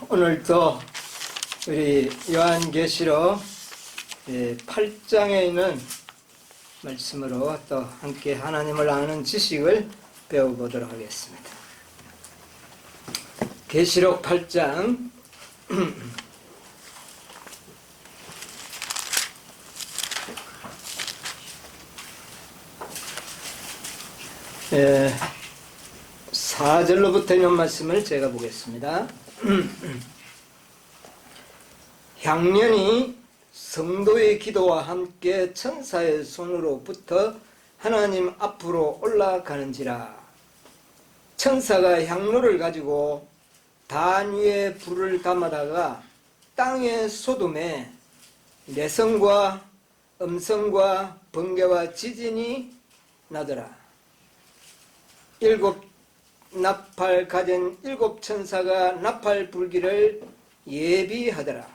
오늘도 우리 요한계시록 8장에 있는 말씀으로 또 함께 하나님을 아는 지식을 배워보도록 하겠습니다. 계시록 8장 4절로부터 있는 말씀을 제가 보겠습니다. 향년이 성도의 기도와 함께 천사의 손으로부터 하나님 앞으로 올라가는지라. 천사가 향로를 가지고 단 위에 불을 담아다가 땅의 소돔에 내성과 음성과 번개와 지진이 나더라. 7 나팔 가진 7 천사가 나팔 불기를 예비하더라.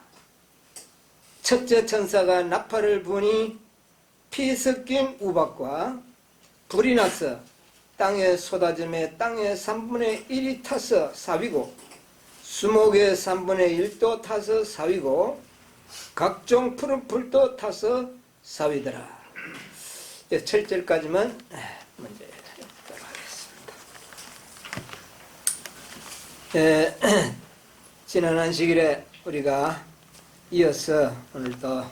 첫째 천사가 나팔을 부니 피 섞인 우박과 불이 나서 땅에 쏟아짐에 땅의 3분의 1이 타서 사위고 수목의 3분의 1도 타서 사위고 각종 푸른 풀도 타서 사위더라. 7절까지만 먼저 지난 안식일에 우리가 이어서 오늘도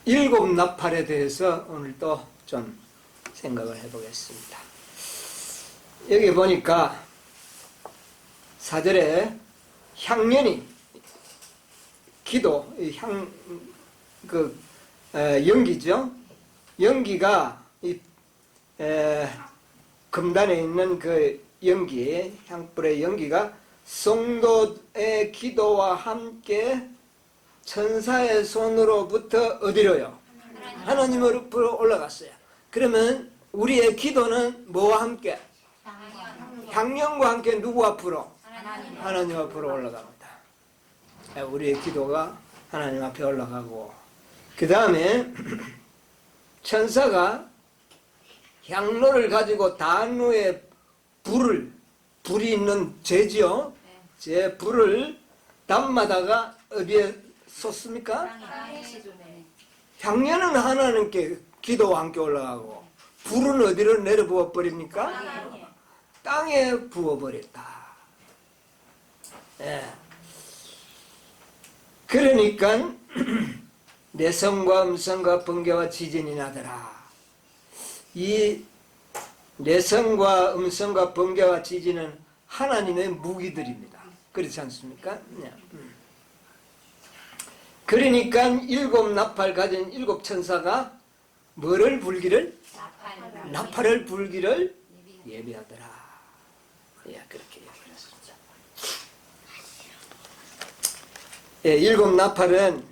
7 나팔에 대해서 오늘도 좀 생각을 해보겠습니다. 여기 보니까 4절에 향년이 기도, 연기죠. 연기가 금단에 있는 그 연기, 향불의 연기가 성도의 기도와 함께 천사의 손으로부터 어디로요? 하나님으로 올라갔어요. 그러면 우리의 기도는 뭐와 함께? 향연과 함께 누구 앞으로? 하나님 앞으로 올라갑니다. 우리의 기도가 하나님 앞에 올라가고, 그 다음에 천사가 향로를 가지고 단위에 불이 있는 재지요. 제 불을 담마다가 어디에 쏟습니까? 향연은 하나님께 기도와 함께 올라가고, 불은 어디로 내려 부어 버립니까? 땅에 부어 버렸다. 그러니까 내성과 음성과 번개와 지진이 나더라. 이 내성과 음성과 번개와 지진은 하나님의 무기들입니다. 그렇지 않습니까? 그러니까 7 나팔 가진 7 천사가 뭐를 불기를? 나팔을 불기를 예비하더라. 그렇게 얘기했습니다. 7 나팔은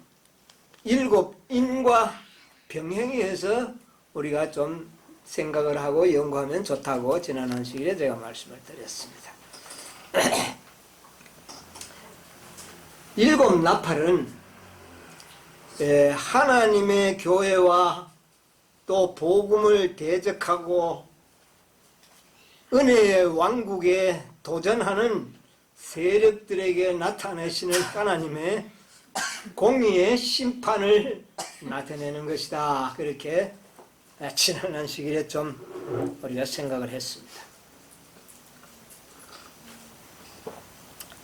7 인과 병행이 해서 우리가 좀 생각을 하고 연구하면 좋다고 지난 안식일에 제가 말씀을 드렸습니다. 7 나팔은 하나님의 교회와 또 복음을 대적하고 은혜의 왕국에 도전하는 세력들에게 나타내시는 하나님의 공의의 심판을 나타내는 것이다. 그렇게 지난 안식일에 좀 우리가 생각을 했습니다.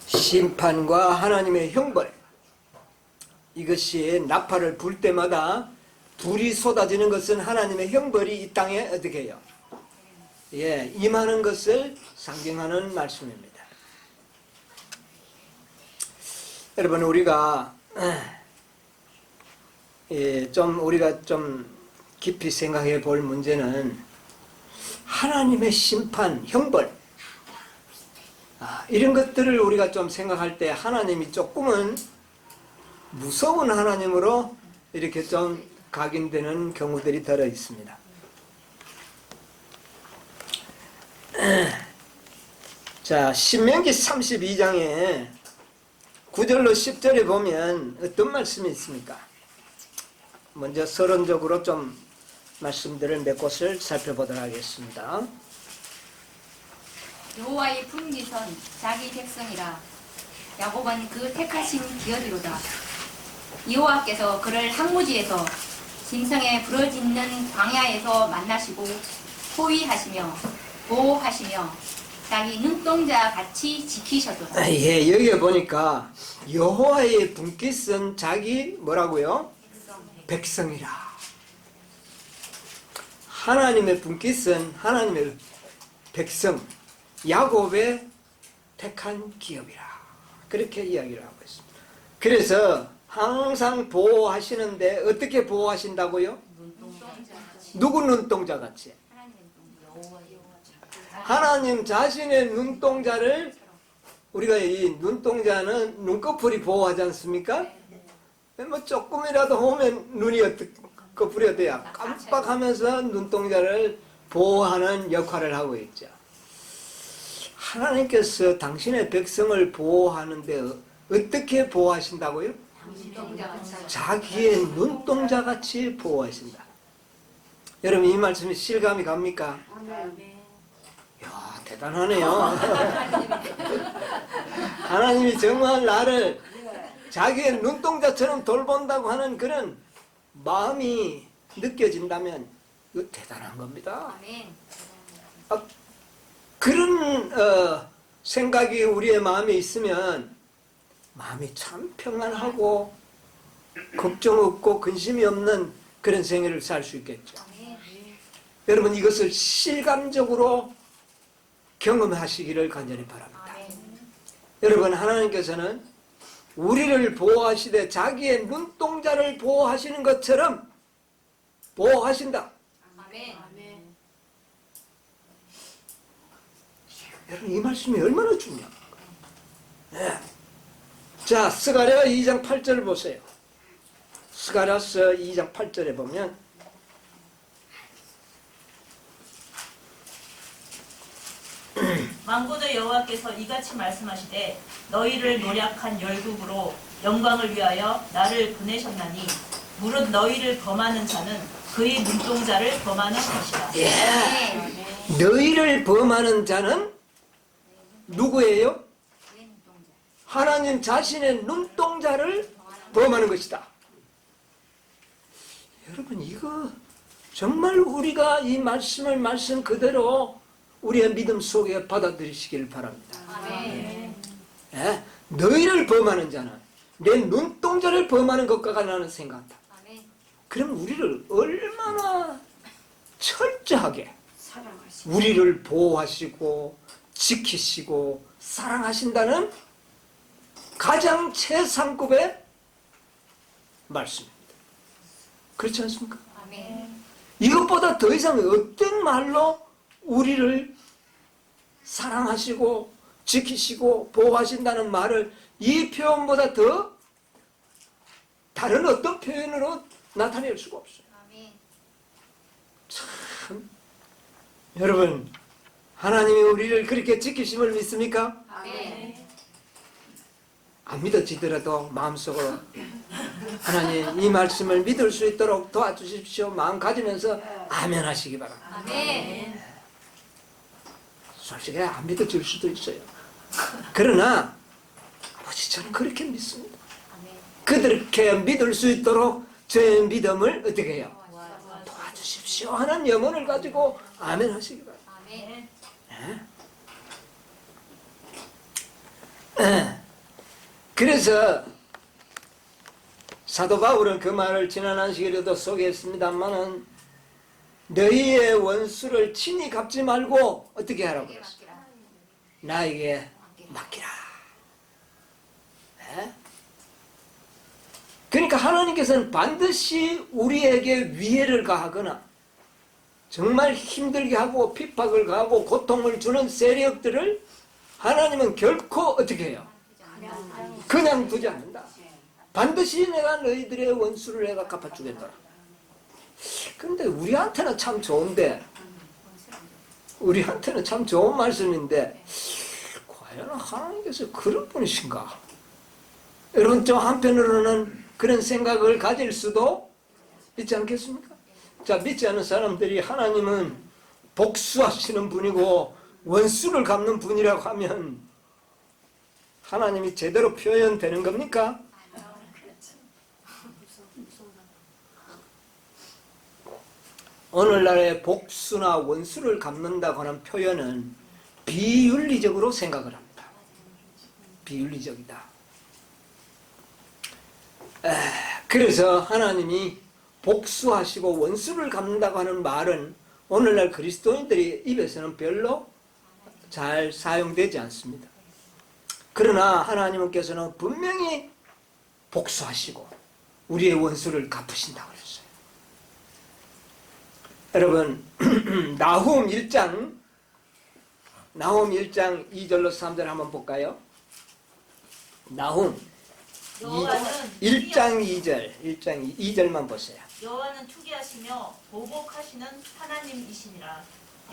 심판과 하나님의 형벌, 이것이 나팔을 불 때마다 불이 쏟아지는 것은 하나님의 형벌이 이 땅에 어떻게 해요? 임하는 것을 상징하는 말씀입니다. 여러분, 우리가 좀 깊이 생각해 볼 문제는 하나님의 심판, 형벌, 이런 것들을 우리가 좀 생각할 때 하나님이 조금은 무서운 하나님으로 이렇게 좀 각인되는 경우들이 들어 있습니다. 자, 신명기 32장에 9절로 10절에 보면 어떤 말씀이 있습니까? 먼저 서론적으로 좀 말씀들을 몇 곳을 살펴보도록 하겠습니다. 여호와의 분깃은 자기 백성이라 야곱은 그 택하신 기업이로다. 여호와께서 그를 항무지에서 짐승의 부러지는 광야에서 만나시고 호위하시며 보호하시며 자기 눈동자 같이 지키셨도다. 예, 여기에 보니까 여호와의 분깃은 자기 뭐라고요? 백성이라. 하나님의 분깃은 하나님의 백성, 야곱의 택한 기업이라. 그렇게 이야기를 하고 있습니다. 그래서 항상 보호하시는데 어떻게 보호하신다고요? 누구 눈동자같이? 하나님 자신의 눈동자를, 우리가 이 눈동자는 눈꺼풀이 보호하지 않습니까? 뭐 조금이라도 오면 눈이 꺼풀이 어때요? 깜빡하면서 눈동자를 보호하는 역할을 하고 있죠. 하나님께서 당신의 백성을 보호하는데 어떻게 보호하신다고요? 자기의 눈동자같이 보호하신다. 여러분, 이 말씀이 실감이 갑니까? 이야, 대단하네요. 하나님이 정말 나를 자기의 눈동자처럼 돌본다고 하는 그런 마음이 느껴진다면 이거 대단한 겁니다. 그런 생각이 우리의 마음에 있으면 마음이 참 평안하고 걱정 없고 근심이 없는 그런 생애를 살 수 있겠죠. 여러분, 이것을 실감적으로 경험하시기를 간절히 바랍니다. 여러분, 하나님께서는 우리를 보호하시되 자기의 눈동자를 보호하시는 것처럼 보호하신다. 여러분, 이 말씀이 얼마나 중요합니까? 네. 자, 스가랴 2장 8절을 보세요. 스가랴서 2장 8절에 보면 만군의 여호와께서 이같이 말씀하시되 너희를 노략한 열국으로 영광을 위하여 나를 보내셨나니 무릇 너희를 범하는 자는 그의 눈동자를 범하는 것이다. 예. 너희를 범하는 자는 누구예요? 하나님 자신의 눈동자를 범하는 것이다. 여러분, 이거 정말 우리가 이 말씀을 말씀 그대로 우리의 믿음 속에 받아들이시기를 바랍니다. 예? 너희를 범하는 자는 내 눈동자를 범하는 것과 같다는 생각한다. 그럼 우리를 얼마나 철저하게 우리를 보호하시고 지키시고 사랑하신다는 가장 최상급의 말씀입니다. 그렇지 않습니까? 이것보다 더 이상 어떤 말로 우리를 사랑하시고 지키시고 보호하신다는 말을 이 표현보다 더 다른 어떤 표현으로 나타낼 수가 없어요. 참, 여러분, 하나님이 우리를 그렇게 지키심을 믿습니까? 안 믿어지더라도 마음속으로 하나님 이 말씀을 믿을 수 있도록 도와주십시오 마음 가지면서 아멘 하시기 바랍니다. 솔직히 안 믿어질 수도 있어요. 그러나 아버지, 저는 그렇게 믿습니다. 그렇게 믿을 수 있도록 제 믿음을 어떻게 해요? 도와주십시오 하는 염원을 가지고 아멘 하시기 바랍니다. 그래서 사도 바울은 그 말을 지난 안식일에도 소개했습니다만은 너희의 원수를 친히 갚지 말고 어떻게 하라고 그랬어요? 나에게 맡기라. 네? 그러니까 하나님께서는 반드시 우리에게 위해를 가하거나 정말 힘들게 하고 핍박을 가하고 고통을 주는 세력들을 하나님은 결코 어떻게 해요? 그냥 두지 않는다. 반드시 내가 너희들의 원수를 내가 갚아주겠다. 그런데 우리한테는 참 좋은데, 우리한테는 참 좋은 말씀인데 과연 하나님께서 그런 분이신가? 여러분, 저 한편으로는 그런 생각을 가질 수도 있지 않겠습니까? 자, 믿지 않는 사람들이 하나님은 복수하시는 분이고 원수를 갚는 분이라고 하면 하나님이 제대로 표현되는 겁니까? 오늘날의 복수나 원수를 갚는다고 하는 표현은 비윤리적으로 생각을 합니다. 비윤리적이다. 그래서 하나님이 복수하시고 원수를 갚는다고 하는 말은 오늘날 그리스도인들의 입에서는 별로 잘 사용되지 않습니다. 그러나 하나님께서는 분명히 복수하시고 우리의 원수를 갚으신다고 그랬어요. 여러분 나훔 1장 2절로 3절 한번 볼까요? 나훔 여호와는 1장 2절만 보세요. 여호와는 투기하시며 보복하시는 하나님이시니라.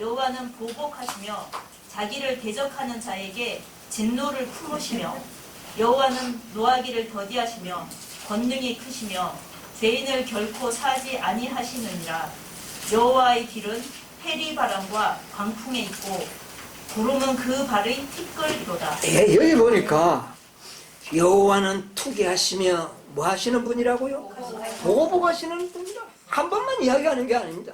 여호와는 보복하시며 자기를 대적하는 자에게 진노를 품으시며 여호와는 노하기를 더디하시며 권능이 크시며 죄인을 결코 사지 아니하시느니라. 여호와의 길은 해리바람과 광풍에 있고 구름은 그 발의 티끌이로다. 예, 여기 보니까 여호와는 투기하시며 뭐 하시는 분이라고요? 보복하시는 분이라. 한 번만 이야기하는 게 아닙니다.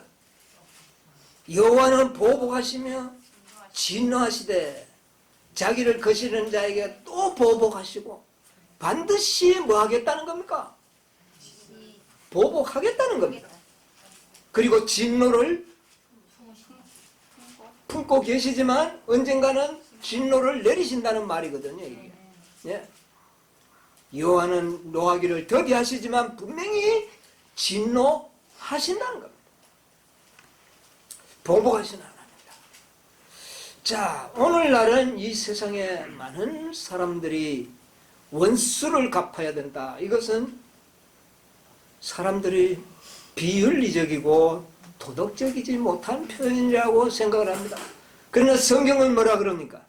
여호와는 보복하시며 진노하시되 자기를 거스르는 자에게 또 보복하시고 반드시 뭐 하겠다는 겁니까? 보복하겠다는 겁니다. 그리고 진노를 품고 계시지만 언젠가는 진노를 내리신다는 말이거든요. 이게. 예. 여호와는 노하기를 더디하시지만 분명히 진노하신다는 겁니다. 보복하시는 하나님입니다. 자, 오늘날은 이 세상에 많은 사람들이 원수를 갚아야 된다. 이것은 사람들이 비윤리적이고 도덕적이지 못한 표현이라고 생각을 합니다. 그러나 성경은 뭐라 그럽니까?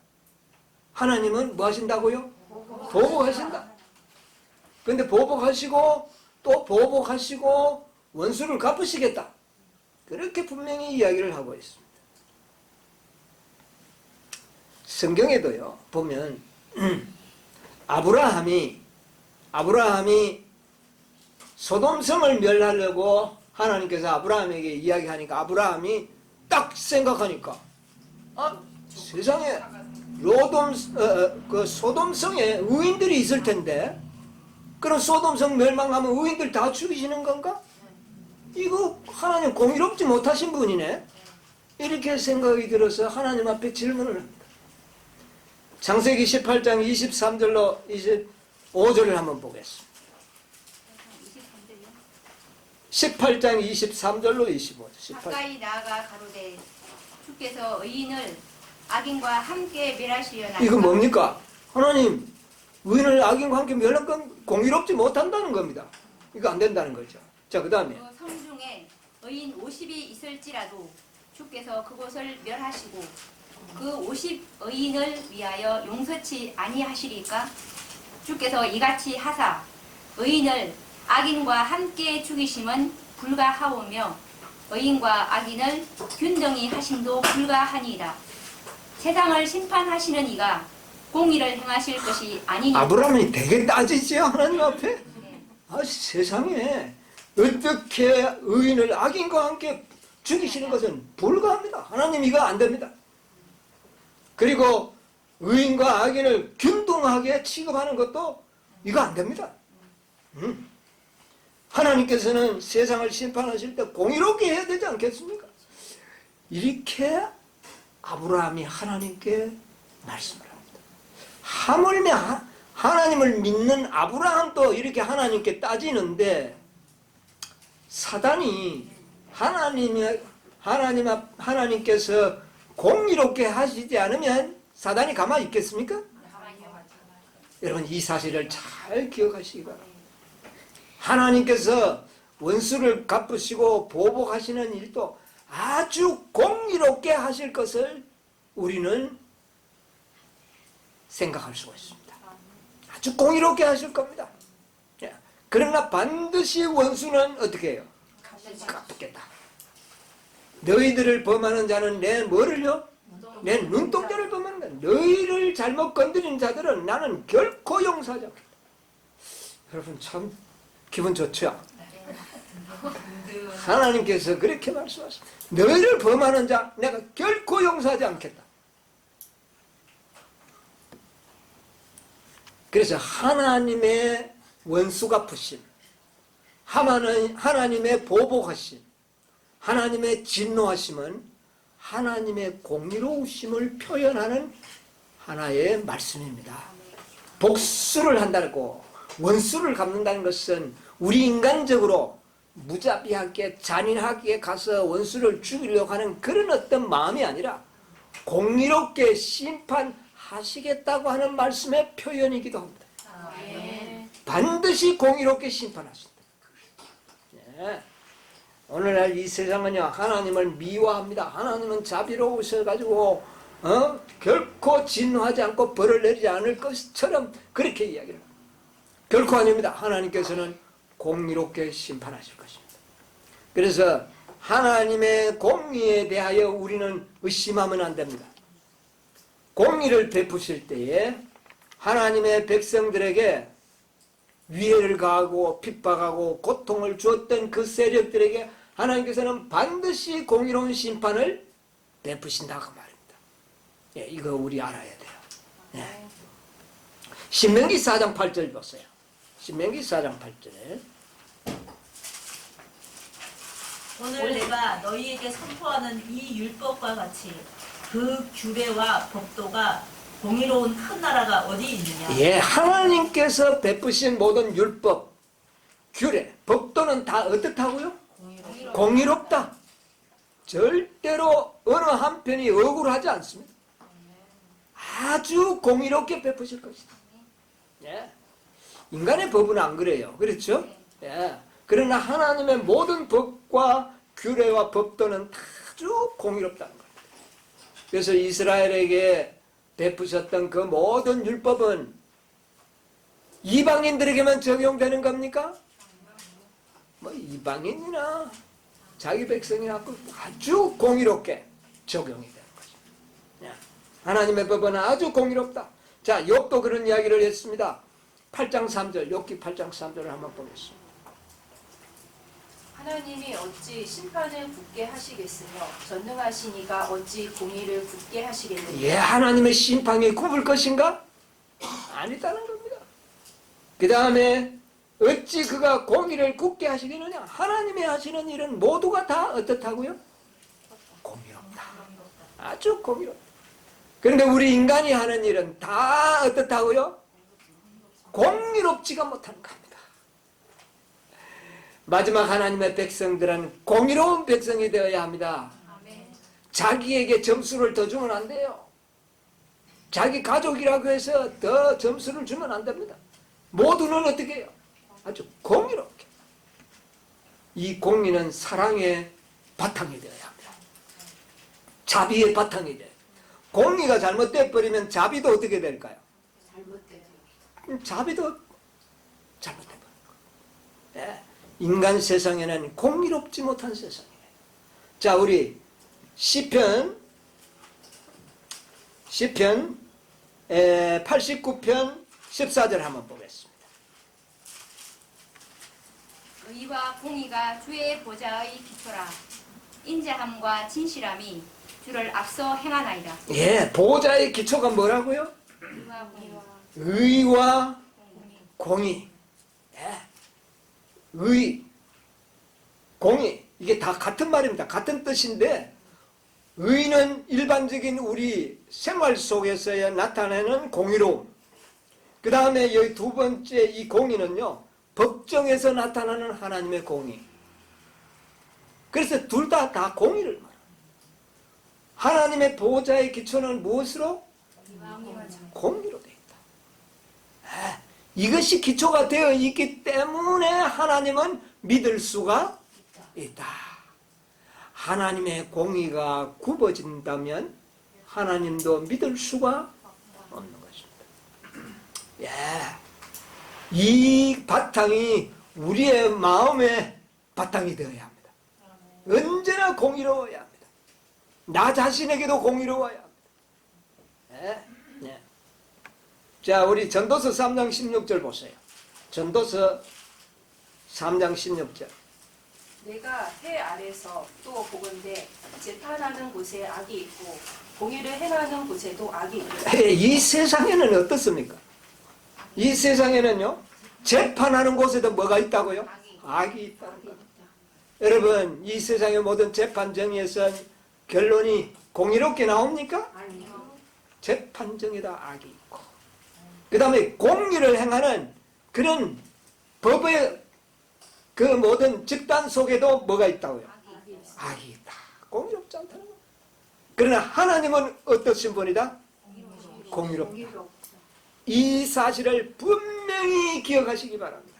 하나님은 뭐 하신다고요? 보복하신다. 그런데 보복하시고 또 보복하시고 원수를 갚으시겠다. 그렇게 분명히 이야기를 하고 있습니다. 성경에도요 보면 아브라함이 소돔성을 멸하려고 하나님께서 아브라함에게 이야기하니까 아브라함이 딱 생각하니까 세상에 그 소돔성에 의인들이 있을 텐데 그럼 소돔성 멸망하면 의인들 다 죽이시는 건가? 이거 하나님 공의롭지 못하신 분이네. 이렇게 생각이 들어서 하나님 앞에 질문을 합니다. 창세기 18장 23절로 25절을 한번 보겠습니다. 18장 23절로 25절. 가까이 나아가 가로되 주께서 의인을 악인과 함께 멸하시려나이까. 이거 뭡니까? 하나님 의인을 악인과 함께 멸한 건 공의롭지 못한다는 겁니다. 이거 안 된다는 거죠. 자, 그 다음에 그 성 중에 의인 50이 있을지라도 주께서 그곳을 멸하시고 그 50 의인을 위하여 용서치 아니하시리까? 주께서 이같이 하사 의인을 악인과 함께 죽이심은 불가하오며 의인과 악인을 균등히 하심도 불가하니이다. 세상을 심판하시는 이가 공의를 행하실 것이 아니니. 아브라함이 되게 따지죠 하나님 앞에. 세상에 어떻게 의인을 악인과 함께 죽이시는 것은 불가합니다. 하나님 이거 안 됩니다. 그리고 의인과 악인을 균등하게 취급하는 것도 이거 안 됩니다. 하나님께서는 세상을 심판하실 때 공의롭게 해야 되지 않겠습니까? 이렇게 아브라함이 하나님께 말씀을 합니다. 하물며 하나님을 믿는 아브라함도 이렇게 하나님께 따지는데 사단이 하나님께서 공의롭게 하시지 않으면 사단이 가만히 있겠습니까? 여러분 이 사실을 잘 기억하시기 바랍니다. 하나님께서 원수를 갚으시고 보복하시는 일도 아주 공의롭게 하실 것을 우리는 생각할 수가 있습니다. 아주 공의롭게 하실 겁니다. 그러나 반드시 원수는 어떻게 해요? 갚겠다. 너희들을 범하는 자는 내 뭐를요? 내 눈동자를 범하는 거야. 너희를 잘못 건드린 자들은 나는 결코 용서하지 않겠다. 여러분 참 기분 좋죠? 하나님께서 그렇게 말씀하십니다. 너희를 범하는 자 내가 결코 용서하지 않겠다. 그래서 하나님의 원수 갚으심, 하나님의 보복하심, 하나님의 진노하심은 하나님의 공의로우심을 표현하는 하나의 말씀입니다. 복수를 한다고 원수를 갚는다는 것은 우리 인간적으로 무자비하게 잔인하게 가서 원수를 죽이려고 하는 그런 어떤 마음이 아니라 공의롭게 심판하시겠다고 하는 말씀의 표현이기도 합니다. 반드시 공의롭게 심판하신다. 네. 오늘날 이 세상은요 하나님을 미워합니다. 하나님은 자비로우셔가지고 결코 진노하지 않고 벌을 내리지 않을 것처럼 그렇게 이야기를 합니다. 결코 아닙니다. 하나님께서는 공의롭게 심판하실 것입니다. 그래서 하나님의 공의에 대하여 우리는 의심하면 안 됩니다. 공의를 베푸실 때에 하나님의 백성들에게 위해를 가하고 핍박하고 고통을 주었던 그 세력들에게 하나님께서는 반드시 공의로운 심판을 베푸신다고 말입니다. 예, 이거 우리 알아야 돼요. 예. 신명기 4장 8절 보세요. 신명기 4장 8절에 오늘 내가 너희에게 선포하는 이 율법과 같이 그 규례와 법도가 공의로운 큰 나라가 어디 있느냐? 예, 하나님께서 베푸신 모든 율법, 규례, 법도는 다 어떻다고요? 공의롭다. 절대로 어느 한편이 억울하지 않습니다. 아주 공의롭게 베푸실 것이다. 예. 인간의 법은 안 그래요. 그렇죠? 예. 그러나 하나님의 모든 법과 규례와 법도는 아주 공의롭다는 겁니다. 그래서 이스라엘에게 베푸셨던 그 모든 율법은 이방인들에게만 적용되는 겁니까? 뭐 이방인이나 자기 백성이나 아주 공의롭게 적용이 되는 거죠. 하나님의 법은 아주 공의롭다. 자, 욥도 그런 이야기를 했습니다. 8장 3절, 욥기 8장 3절을 한번 보겠습니다. 하나님이 어찌 심판을 굳게 하시겠으며 전능하시니가 어찌 공의를 굳게 하시겠느냐. 예, 하나님의 심판이 굽을 것인가? 아니다는 겁니다. 그 다음에 어찌 그가 공의를 굳게 하시겠느냐? 하나님이 하시는 일은 모두가 다 어떻다고요? 공의롭다. 아주 공의롭다. 그런데 우리 인간이 하는 일은 다 어떻다고요? 공의롭지가 못하는 겁니다. 마지막 하나님의 백성들은 공의로운 백성이 되어야 합니다. 자기에게 점수를 더 주면 안 돼요. 자기 가족이라고 해서 더 점수를 주면 안 됩니다. 모두는 어떻게 해요? 아주 공의롭게. 이 공의는 사랑의 바탕이 되어야 합니다. 자비의 바탕이 돼요. 공의가 잘못돼 버리면 자비도 어떻게 될까요? 자비도 잘못돼 버린 거예요. 예. 인간 세상에는 공의롭지 못한 세상이에요. 자, 우리 시편 89편 14절 한번 보겠습니다. 의와 공의가 주의 보좌의 기초라. 인자함과 진실함이 주를 앞서 행하나이다. 예, 보좌의 기초가 뭐라고요? 의와 공의와 의와 공의. 예. 의, 공의, 이게 다 같은 말입니다. 같은 뜻인데 의는 일반적인 우리 생활 속에서 나타내는 공의로움. 그 다음에 여기 두 번째 이 공의는요, 법정에서 나타나는 하나님의 공의. 그래서 둘 다 공의를 말합니다. 하나님의 보호자의 기초는 무엇으로? 공의로 되어 있다. 이것이 기초가 되어 있기 때문에 하나님은 믿을 수가 있다. 하나님의 공의가 굽어진다면 하나님도 믿을 수가 없는 것입니다. 예. 이 바탕이 우리의 마음의 바탕이 되어야 합니다. 언제나 공의로워야 합니다. 나 자신에게도 공의로워야 합니다. 네. 자, 우리 전도서 3장 16절 보세요. 전도서 3장 16절. 내가 해 아래서 또 보건대 재판하는 곳에 악이 있고 공의를 행하는 곳에도 악이 있다. 이 세상에는 어떻습니까? 이 세상에는요, 재판하는 곳에도 뭐가 있다고요? 악이 있다는 겁니다. 여러분, 이 세상의 모든 재판 정의에선 결론이 공의롭게 나옵니까? 재판 정의다 악이 있고, 그 다음에 공의를 행하는 그런 법의 그 모든 집단 속에도 뭐가 있다고요? 악이 있다. 공의롭지 않다는 거예요. 그러나 하나님은 어떠신 분이다? 공의롭다. 이 사실을 분명히 기억하시기 바랍니다.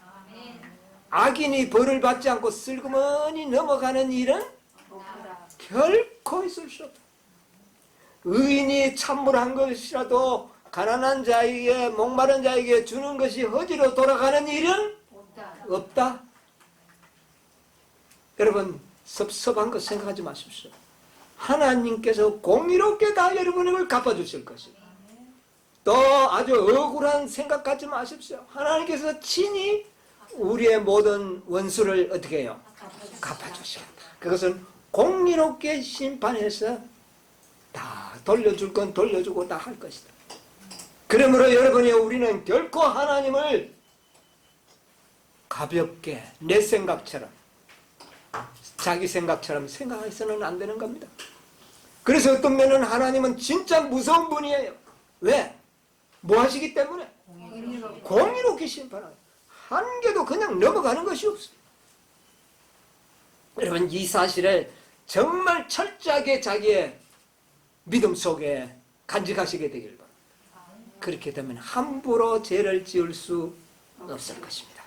악인이 벌을 받지 않고 슬그머니 넘어가는 일은 결코 있을 수 없다. 의인이 참물한 것이라도 가난한 자에게, 목마른 자에게 주는 것이 허지로 돌아가는 일은 없다. 여러분, 섭섭한 것 생각하지 마십시오. 하나님께서 공의롭게 다 여러분을 갚아주실 것입니다. 또 아주 억울한 생각 갖지 마십시오. 하나님께서 친히 우리의 모든 원수를 어떻게 해요? 갚아주시겠다. 그것은 공의롭게 심판해서 다 돌려줄 건 돌려주고 다 할 것이다. 그러므로 여러분이 우리는 결코 하나님을 가볍게 내 생각처럼, 자기 생각처럼 생각해서는 안 되는 겁니다. 그래서 어떤 면은 하나님은 진짜 무서운 분이에요. 왜? 뭐 하시기 때문에? 공의롭게 심판하고 한 개도 그냥 넘어가는 것이 없습니다. 여러분, 이 사실을 정말 철저하게 자기의 믿음 속에 간직하시게 되길 바랍니다. 그렇게 되면 함부로 죄를 지을 수 없을 것입니다.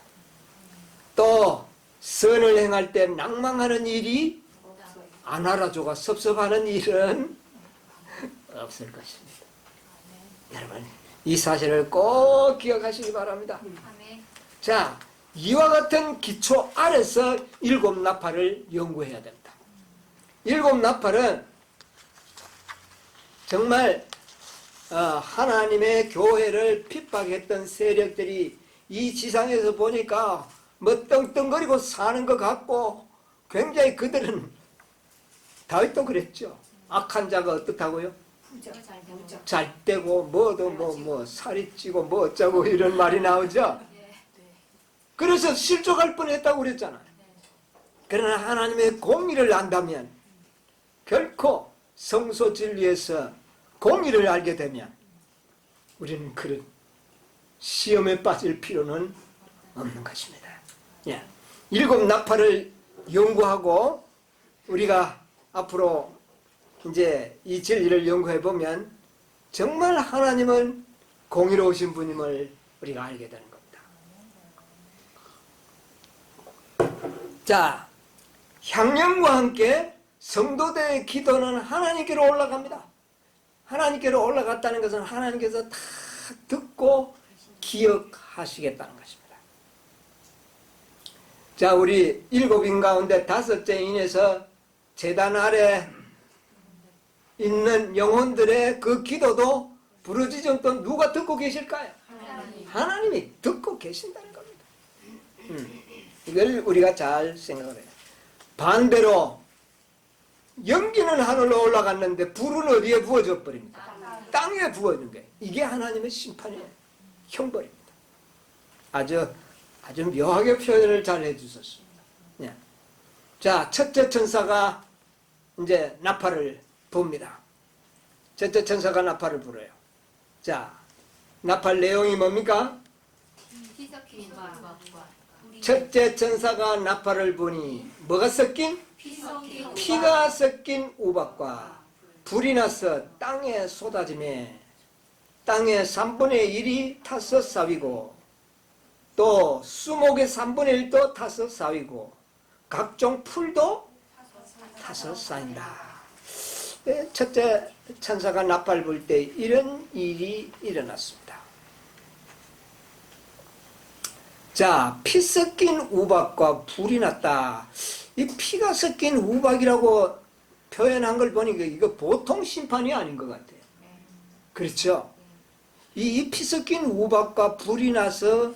또 선을 행할 때 낭망하는 일이 안 알아줘가 섭섭하는 일은 없을 것입니다. 여러분, 이 사실을 꼭 기억하시기 바랍니다. 아멘. 자, 이와 같은 기초 아래서 일곱 나팔을 연구해야 됩니다. 일곱 나팔은 정말 하나님의 교회를 핍박했던 세력들이 이 지상에서 보니까 뭐 떵떵거리고 사는 것 같고, 굉장히 그들은 다윗도 그랬죠. 악한 자가 어떻다고요? 잘 되고 뭐도 뭐 살이 찌고 뭐 어쩌고 이런 말이 나오죠. 그래서 실족할 뻔했다고 그랬잖아요. 그러나 하나님의 공의를 안다면, 결코 성소 진리에서 공의를 알게 되면 우리는 그런 시험에 빠질 필요는 없는 것입니다. 예. 일곱 나팔을 연구하고 우리가 앞으로 이제 이 진리를 연구해 보면 정말 하나님은 공의로우신 분임을 우리가 알게 되는 겁니다. 자, 향연과 함께 성도들의 기도는 하나님께로 올라갑니다. 하나님께로 올라갔다는 것은 하나님께서 다 듣고 기억하시겠다는 것입니다. 자, 우리 일곱인 가운데 다섯째 인해서 제단 아래 있는 영혼들의 그 기도도 부르짖음 또 누가 듣고 계실까요? 하나님이 듣고 계신다는 겁니다. 이걸 우리가 잘 생각을 해요. 반대로 연기는 하늘로 올라갔는데 불은 어디에 부어져 버립니다. 땅에 부어진 게 이게 하나님의 심판이에요. 형벌입니다. 아주 묘하게 표현을 잘 해주셨습니다. 예. 자, 첫째 천사가 이제 나팔을 붑니다. 첫째 천사가 나팔을 불어요. 자, 나팔 내용이 뭡니까? 첫째 천사가 나팔을 부니 뭐가 섞인? 피가 섞인 우박과 불이 나서 땅에 쏟아지매 땅의 3분의 1이 타서 쌓이고 또 수목의 3분의 1도 타서 쌓이고 각종 풀도 타서 쌓인다. 첫째 천사가 나팔 불 때 이런 일이 일어났습니다. 자, 피 섞인 우박과 불이 났다. 이 피가 섞인 우박이라고 표현한 걸 보니까 이거 보통 심판이 아닌 것 같아요. 그렇죠? 이 피 섞인 우박과 불이 나서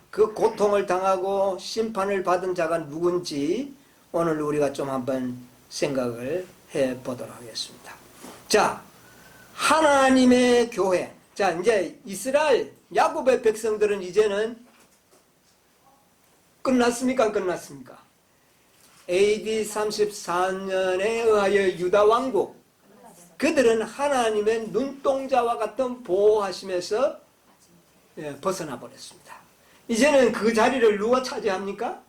그 고통을 당하고 심판을 받은 자가 누군지 오늘 우리가 좀 한번 생각을 해 보도록 하겠습니다. 자, 하나님의 교회. 자, 이제 이스라엘 야곱의 백성들은 이제는 끝났습니까? 안 끝났습니까? AD 34년에 의하여 유다 왕국, 그들은 하나님의 눈동자와 같은 보호하심에서 벗어나 버렸습니다. 이제는 그 자리를 누가 차지합니까?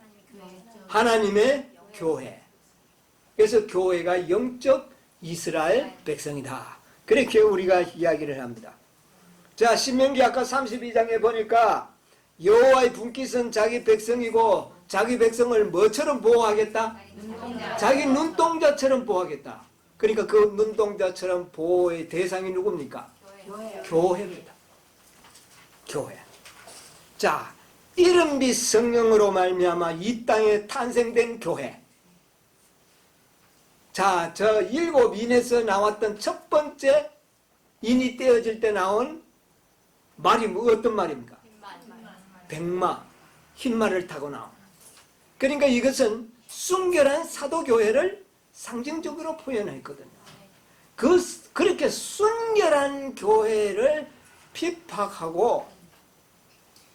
하나님의 교회. 그래서 교회가 영적 이스라엘 백성이다. 그렇게 우리가 이야기를 합니다. 자, 신명기 아까 32장에 보니까 여호와의 분깃은 자기 백성이고 자기 백성을 뭐처럼 보호하겠다? 자기 눈동자처럼 보호하겠다. 그러니까 그 눈동자처럼 보호의 대상이 누굽니까? 교회입니다. 교회. 자, 이름 및 성령으로 말미암아 이 땅에 탄생된 교회. 자, 저 일곱 인에서 나왔던 첫 번째 인이 떼어질 때 나온 말이 어떤 말입니까? 백마, 흰말을 타고 나온. 그러니까 이것은 순결한 사도교회를 상징적으로 표현했거든요. 그렇게 순결한 교회를 핍박하고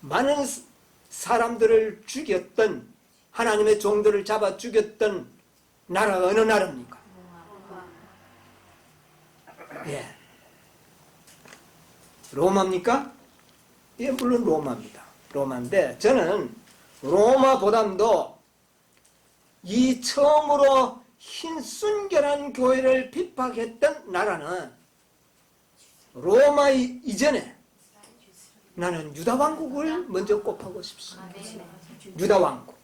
많은 사람들을 죽였던, 하나님의 종들을 잡아 죽였던 나라가 어느 나라입니까? 예. 로마입니까? 예, 물론 로마입니다. 로마인데 저는 로마보다도 이 처음으로 흰 순결한 교회를 핍박했던 나라는 로마 이전에 나는 유다 왕국을 먼저 꼽하고 싶습니다. 유다 왕국.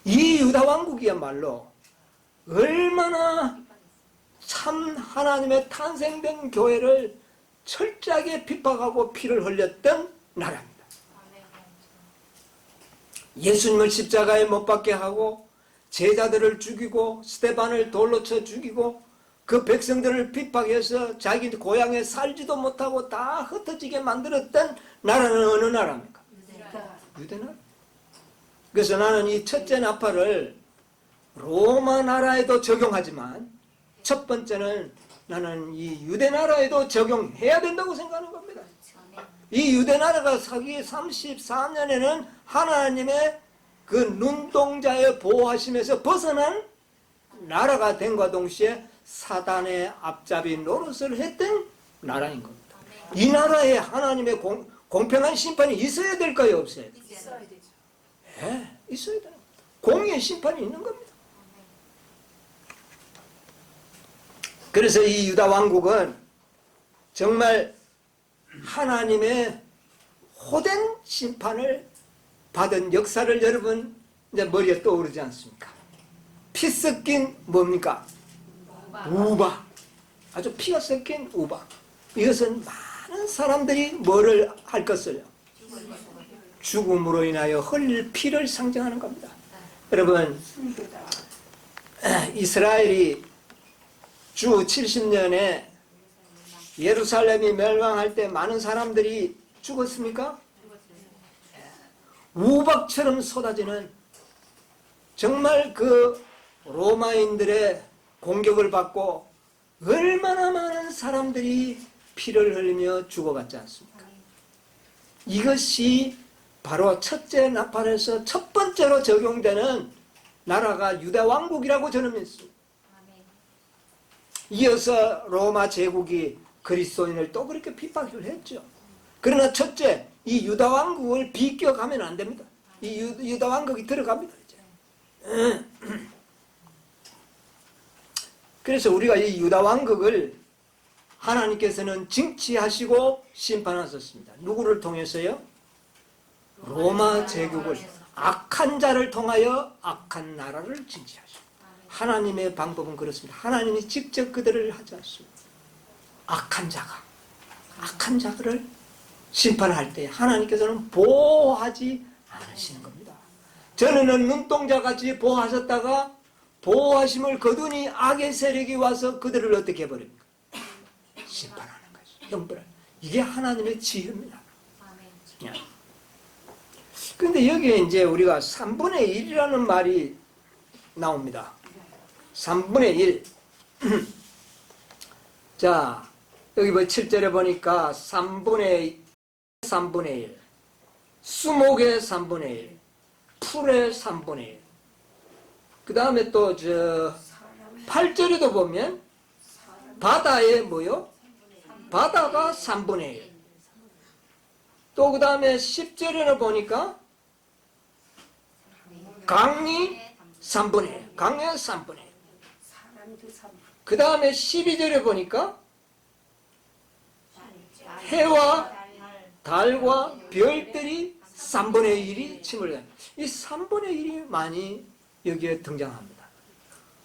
이 유다 왕국이야말로 얼마나 참 하나님의 탄생된 교회를 철저하게 핍박하고 피를 흘렸던 나라입니다. 예수님을 십자가에 못 박게 하고 제자들을 죽이고 스데반을 돌로 쳐 죽이고 그 백성들을 핍박해서 자기 고향에 살지도 못하고 다 흩어지게 만들었던 나라는 어느 나라입니까? 유대나라. 그래서 나는 이 첫째 나팔을 로마 나라에도 적용하지만 첫 번째는 나는 이 유대나라에도 적용해야 된다고 생각하는 겁니다. 이 유대나라가 사기 34년에는 하나님의 그 눈동자의 보호하심에서 벗어난 나라가 된과 동시에 사단의 앞잡이 노릇을 했던 나라인 겁니다. 이 나라에 하나님의 공평한 심판이 있어야 될까요? 없어야 될까요? 있어야 되죠. 예, 있어야 되는 겁니다. 공의의 심판이 있는 겁니다. 그래서 이 유다 왕국은 정말 하나님의 호된 심판을 받은 역사를 여러분 이제 머리에 떠오르지 않습니까? 피 섞인 뭡니까? 우박. 아주 피가 섞인 우박. 이것은 많은 사람들이 뭐를 할 것을요? 죽음으로 인하여 흘릴 피를 상징하는 겁니다. 여러분, 이스라엘이 주 70년에 예루살렘이 멸망할 때 많은 사람들이 죽었습니까? 우박처럼 쏟아지는 정말 그 로마인들의 공격을 받고 얼마나 많은 사람들이 피를 흘리며 죽어갔지 않습니까? 이것이 바로 첫째 나팔에서 첫 번째로 적용되는 나라가 유다 왕국이라고 저는 믿습니다. 이어서 로마 제국이 그리스도인을 또 그렇게 핍박을 했죠. 그러나 첫째, 이 유다 왕국을 비껴가면 안 됩니다. 이 유다 왕국이 들어갑니다. 이제. 그래서 우리가 이 유다 왕국을 하나님께서는 징치하시고 심판하셨습니다. 누구를 통해서요? 로마 제국을, 악한 자를 통하여 악한 나라를 징치하시고. 하나님의 방법은 그렇습니다. 하나님이 직접 그들을 하지 않습니다. 악한 자를 심판할 때 하나님께서는 보호하지 않으시는 겁니다. 전에는 눈동자같이 보호하셨다가 보호하심을 거두니 악의 세력이 와서 그들을 어떻게 해버립니까? 심판하는 형벌. 이게 하나님의 지혜입니다. 아멘. 그런데 여기에 이제 우리가 3분의 1이라는 말이 나옵니다. 3분의 1. 자, 여기 뭐 7절에 보니까 3분의 1, 수목의 3분의 1, 풀의 3분의 1. 그 다음에 또 8절에도 보면 바다에 뭐요? 바다가 3분의 1. 또 그 다음에 10절에는 보니까 강이 3분의 1. 강의 3분의 1. 그 다음에 12절에 보니까 해와 달과 별들이 3분의 1이 침을 내요. 이 3분의 1이 많이 여기에 등장합니다.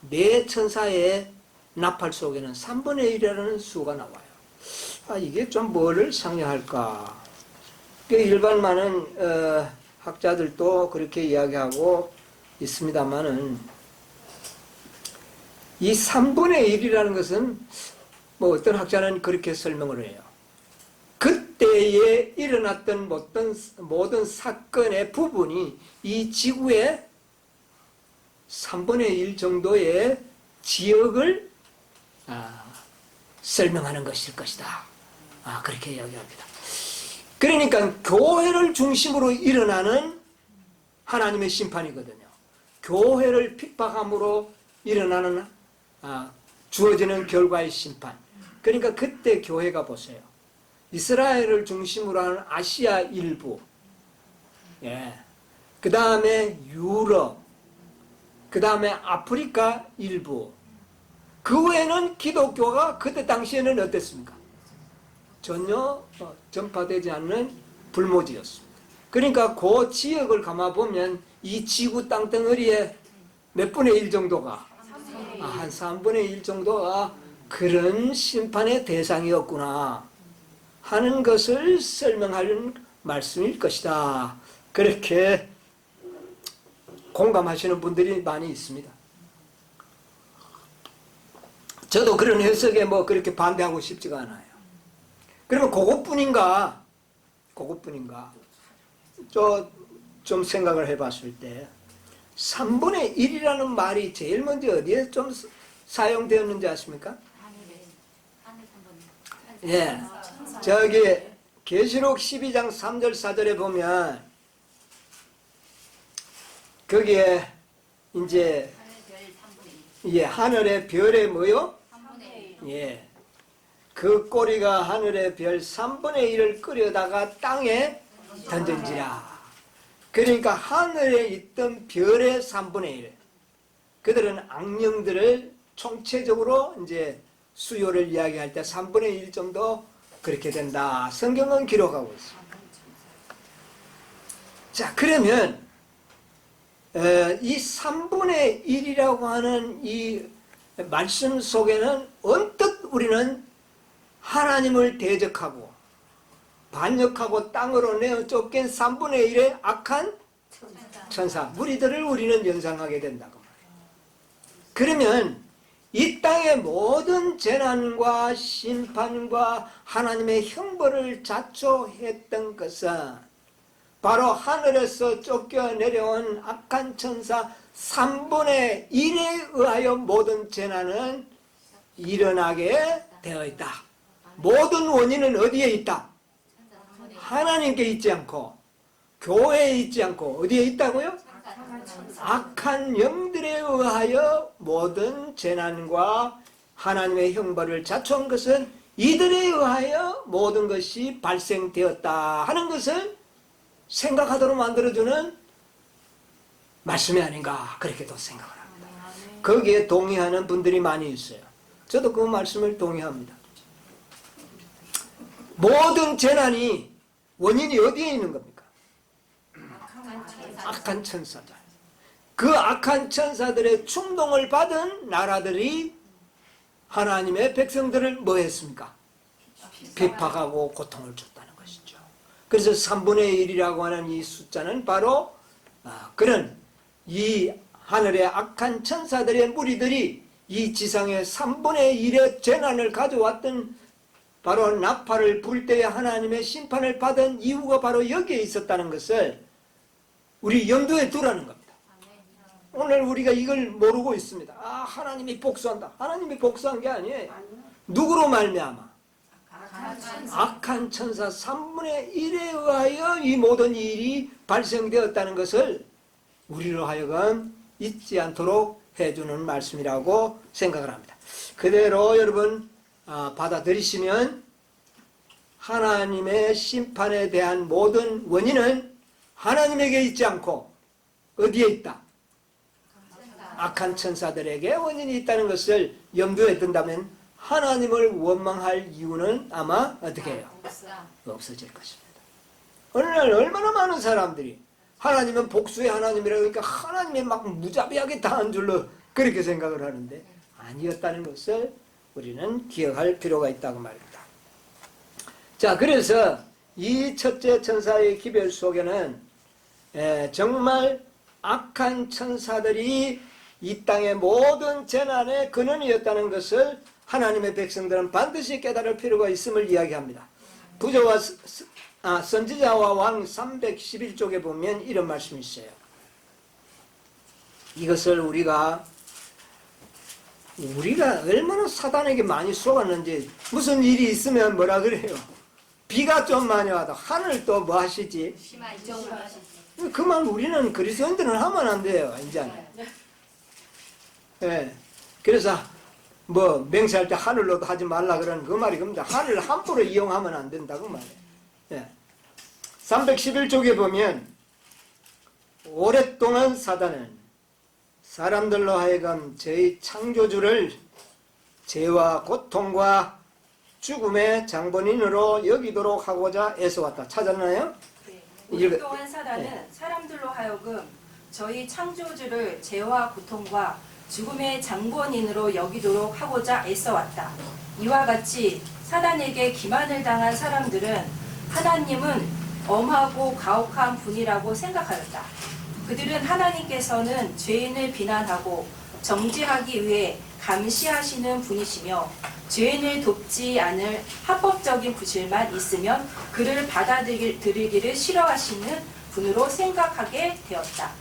네 천사의 나팔 속에는 3분의 1이라는 수가 나와요. 이게 좀 뭐를 상징할까? 일반 많은 학자들도 그렇게 이야기하고 있습니다만은 이 3분의 1이라는 것은 뭐 어떤 학자는 그렇게 설명을 해요. 그때에 일어났던 모든 사건의 부분이 이 지구의 3분의 1 정도의 지역을 설명하는 것일 것이다. 그렇게 이야기합니다. 그러니까 교회를 중심으로 일어나는 하나님의 심판이거든요. 교회를 핍박함으로 일어나는 주어지는 결과의 심판. 그러니까 그때 교회가 보세요. 이스라엘을 중심으로 하는 아시아 일부, 그 다음에 유럽, 그 다음에 아프리카 일부. 그 외에는 기독교가 그때 당시에는 어땠습니까? 전혀 전파되지 않는 불모지였습니다. 그러니까 그 지역을 감아보면 이 지구 땅덩어리의 몇 분의 1 정도가 한 3분의 1 정도가 그런 심판의 대상이었구나 하는 것을 설명하는 말씀일 것이다. 그렇게 공감하시는 분들이 많이 있습니다. 저도 그런 해석에 뭐 그렇게 반대하고 싶지가 않아요. 그러면 그것뿐인가? 좀 생각을 해봤을 때 3분의 1이라는 말이 제일 먼저 어디에 좀 사용되었는지 아십니까? 예, 저기 계시록 12장 3절 4절에 보면 거기에 이제 하늘의 별의 뭐요? 그 꼬리가 하늘의 별 3분의 1을 끌어다가 땅에 던진지라. 그러니까 하늘에 있던 별의 3분의 1. 그들은 악령들을 총체적으로 이제 수요를 이야기할 때 3분의 1 정도 그렇게 된다. 성경은 기록하고 있습니다. 자, 그러면 이 3분의 1이라고 하는 이 말씀 속에는 언뜻 우리는 하나님을 대적하고 반역하고 땅으로 내어 쫓긴 3분의 1의 악한 천사, 무리들을 우리는 연상하게 된다고 말해요. 그러면 이 땅의 모든 재난과 심판과 하나님의 형벌을 자초했던 것은 바로 하늘에서 쫓겨 내려온 악한 천사 3분의 1에 의하여 모든 재난은 일어나게 되어 있다. 모든 원인은 어디에 있다? 하나님께 있지 않고 교회에 있지 않고 어디에 있다고요? 악한 영들에 의하여 모든 재난과 하나님의 형벌을 자초한 것은 이들에 의하여 모든 것이 발생되었다 하는 것을 생각하도록 만들어주는 말씀이 아닌가 그렇게도 생각을 합니다. 거기에 동의하는 분들이 많이 있어요. 저도 그 말씀을 동의합니다. 모든 재난이 원인이 어디에 있는 겁니까? 악한 천사들. 그 악한 천사들의 충동을 받은 나라들이 하나님의 백성들을 뭐 했습니까? 핍박하고 고통을 줬다는 것이죠. 그래서 3분의 1이라고 하는 이 숫자는 바로 그런 이 하늘의 악한 천사들의 무리들이 이 지상에 3분의 1의 재난을 가져왔던 바로 나팔을 불 때에 하나님의 심판을 받은 이유가 바로 여기에 있었다는 것을 우리 염두에 두라는 겁니다. 오늘 우리가 이걸 모르고 있습니다. 아, 하나님이 복수한다. 하나님이 복수한 게 아니에요. 누구로 말미암아? 악한 천사 3분의 1에 의하여 이 모든 일이 발생되었다는 것을 우리로 하여금 잊지 않도록 해주는 말씀이라고 생각을 합니다. 그대로 여러분 받아들이시면 하나님의 심판에 대한 모든 원인은 하나님에게 있지 않고 어디에 있다? 악한 천사들에게 원인이 있다는 것을 염두에 둔다면 하나님을 원망할 이유는 아마 어떻게 해요? 없어질 것입니다. 어느 날 얼마나 많은 사람들이 하나님은 복수의 하나님이라 그러니까 하나님이 막 무자비하게 당한 줄로 그렇게 생각을 하는데 아니었다는 것을 우리는 기억할 필요가 있다고 말입니다. 자, 그래서 이 첫째 천사의 기별 속에는 정말 악한 천사들이 이 땅의 모든 재난의 근원이었다는 것을 하나님의 백성들은 반드시 깨달을 필요가 있음을 이야기합니다. 부조와 선지자와 왕 311쪽에 보면 이런 말씀이 있어요. 이것을 우리가 얼마나 사단에게 많이 속았는지 무슨 일이 있으면 뭐라 그래요? 비가 좀 많이 와도 하늘 또 뭐 하시지? 그만 우리는 그리스도인들은 하면 안 돼요. 이제는. 예. 그래서 뭐 맹세할 때 하늘로도 하지 말라 그러는 그 말이 겁니다. 하늘을 함부로 이용하면 안 된다고 말이에요. 예. 311쪽에 보면 오랫동안 사단은 사람들로 하여금 저희 창조주를 죄와 고통과 죽음의 장본인으로 여기도록 하고자 애써왔다. 찾았나요? 네. 오랫동안 사단은 사람들로 하여금 저희 창조주를 죄와 고통과 죽음의 장본인으로 여기도록 하고자 애써왔다. 이와 같이 사단에게 기만을 당한 사람들은 하나님은 엄하고 가혹한 분이라고 생각하였다. 그들은 하나님께서는 죄인을 비난하고 정죄하기 위해 감시하시는 분이시며 죄인을 돕지 않을 합법적인 구실만 있으면 그를 받아들이기를 싫어하시는 분으로 생각하게 되었다.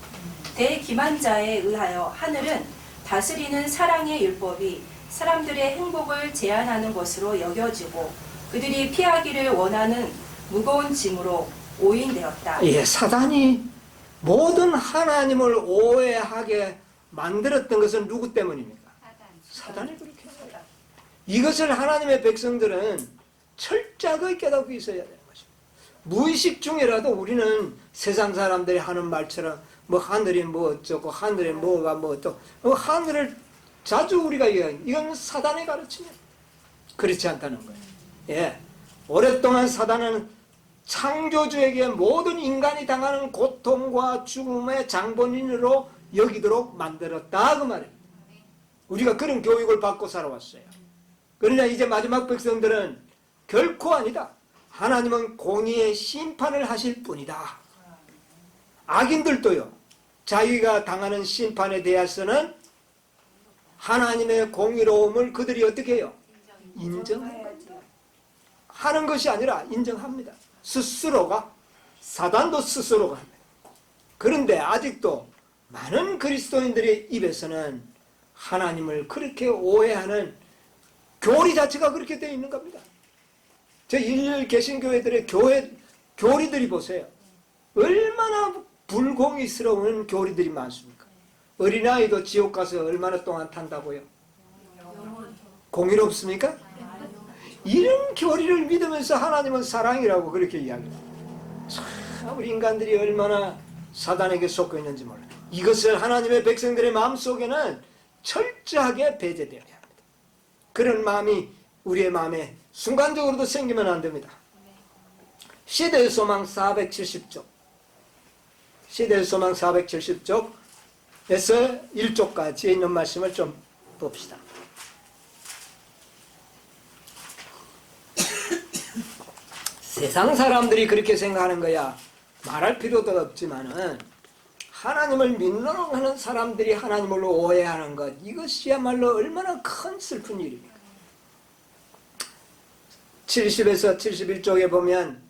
대기만자에 의하여 하늘은 다스리는 사랑의 율법이 사람들의 행복을 제한하는 것으로 여겨지고 그들이 피하기를 원하는 무거운 짐으로 오인되었다. 예, 사단이 모든 하나님을 오해하게 만들었던 것은 누구 때문입니까? 사단이 그렇게 해요. 이것을 하나님의 백성들은 철저하게 깨닫고 있어야 되는 것입니다. 무의식 중에라도 우리는 세상 사람들이 하는 말처럼 뭐 하늘이 뭐 어쩌고 하늘에 뭐가 뭐 또 하늘을 자주 우리가 이건 사단의 가르침이에요. 그렇지 않다는 거예요. 예, 오랫동안 사단은 창조주에게 모든 인간이 당하는 고통과 죽음의 장본인으로 여기도록 만들었다 그 말이에요. 우리가 그런 교육을 받고 살아왔어요. 그러나 이제 마지막 백성들은 결코 아니다. 하나님은 공의의 심판을 하실 뿐이다. 악인들도요, 자기가 당하는 심판에 대해서는 하나님의 공의로움을 그들이 어떻게 해요? 인정합니다. 하는 것이 아니라 인정합니다. 스스로가, 사단도 스스로가 합니다. 그런데 아직도 많은 그리스도인들의 입에서는 하나님을 그렇게 오해하는 교리 자체가 그렇게 되어 있는 겁니다. 저 일일 개신교회들의 교리들이 보세요. 얼마나 불공의스러운 교리들이 많습니까? 어린아이도 지옥 가서 얼마나 동안 탄다고요? 공의롭습니까? 이런 교리를 믿으면서 하나님은 사랑이라고 그렇게 이야기합니다. 참 우리 인간들이 얼마나 사단에게 속고 있는지 몰라요. 이것을 하나님의 백성들의 마음속에는 철저하게 배제되어야 합니다. 그런 마음이 우리의 마음에 순간적으로도 생기면 안 됩니다. 시대의 소망 470쪽, 시대의 소망 470쪽에서 1쪽까지 있는 말씀을 좀 봅시다. 세상 사람들이 그렇게 생각하는 거야 말할 필요도 없지만은 하나님을 믿노라고 하는 사람들이 하나님을 오해하는 것, 이것이야말로 얼마나 큰 슬픈 일입니까? 70에서 71쪽에 보면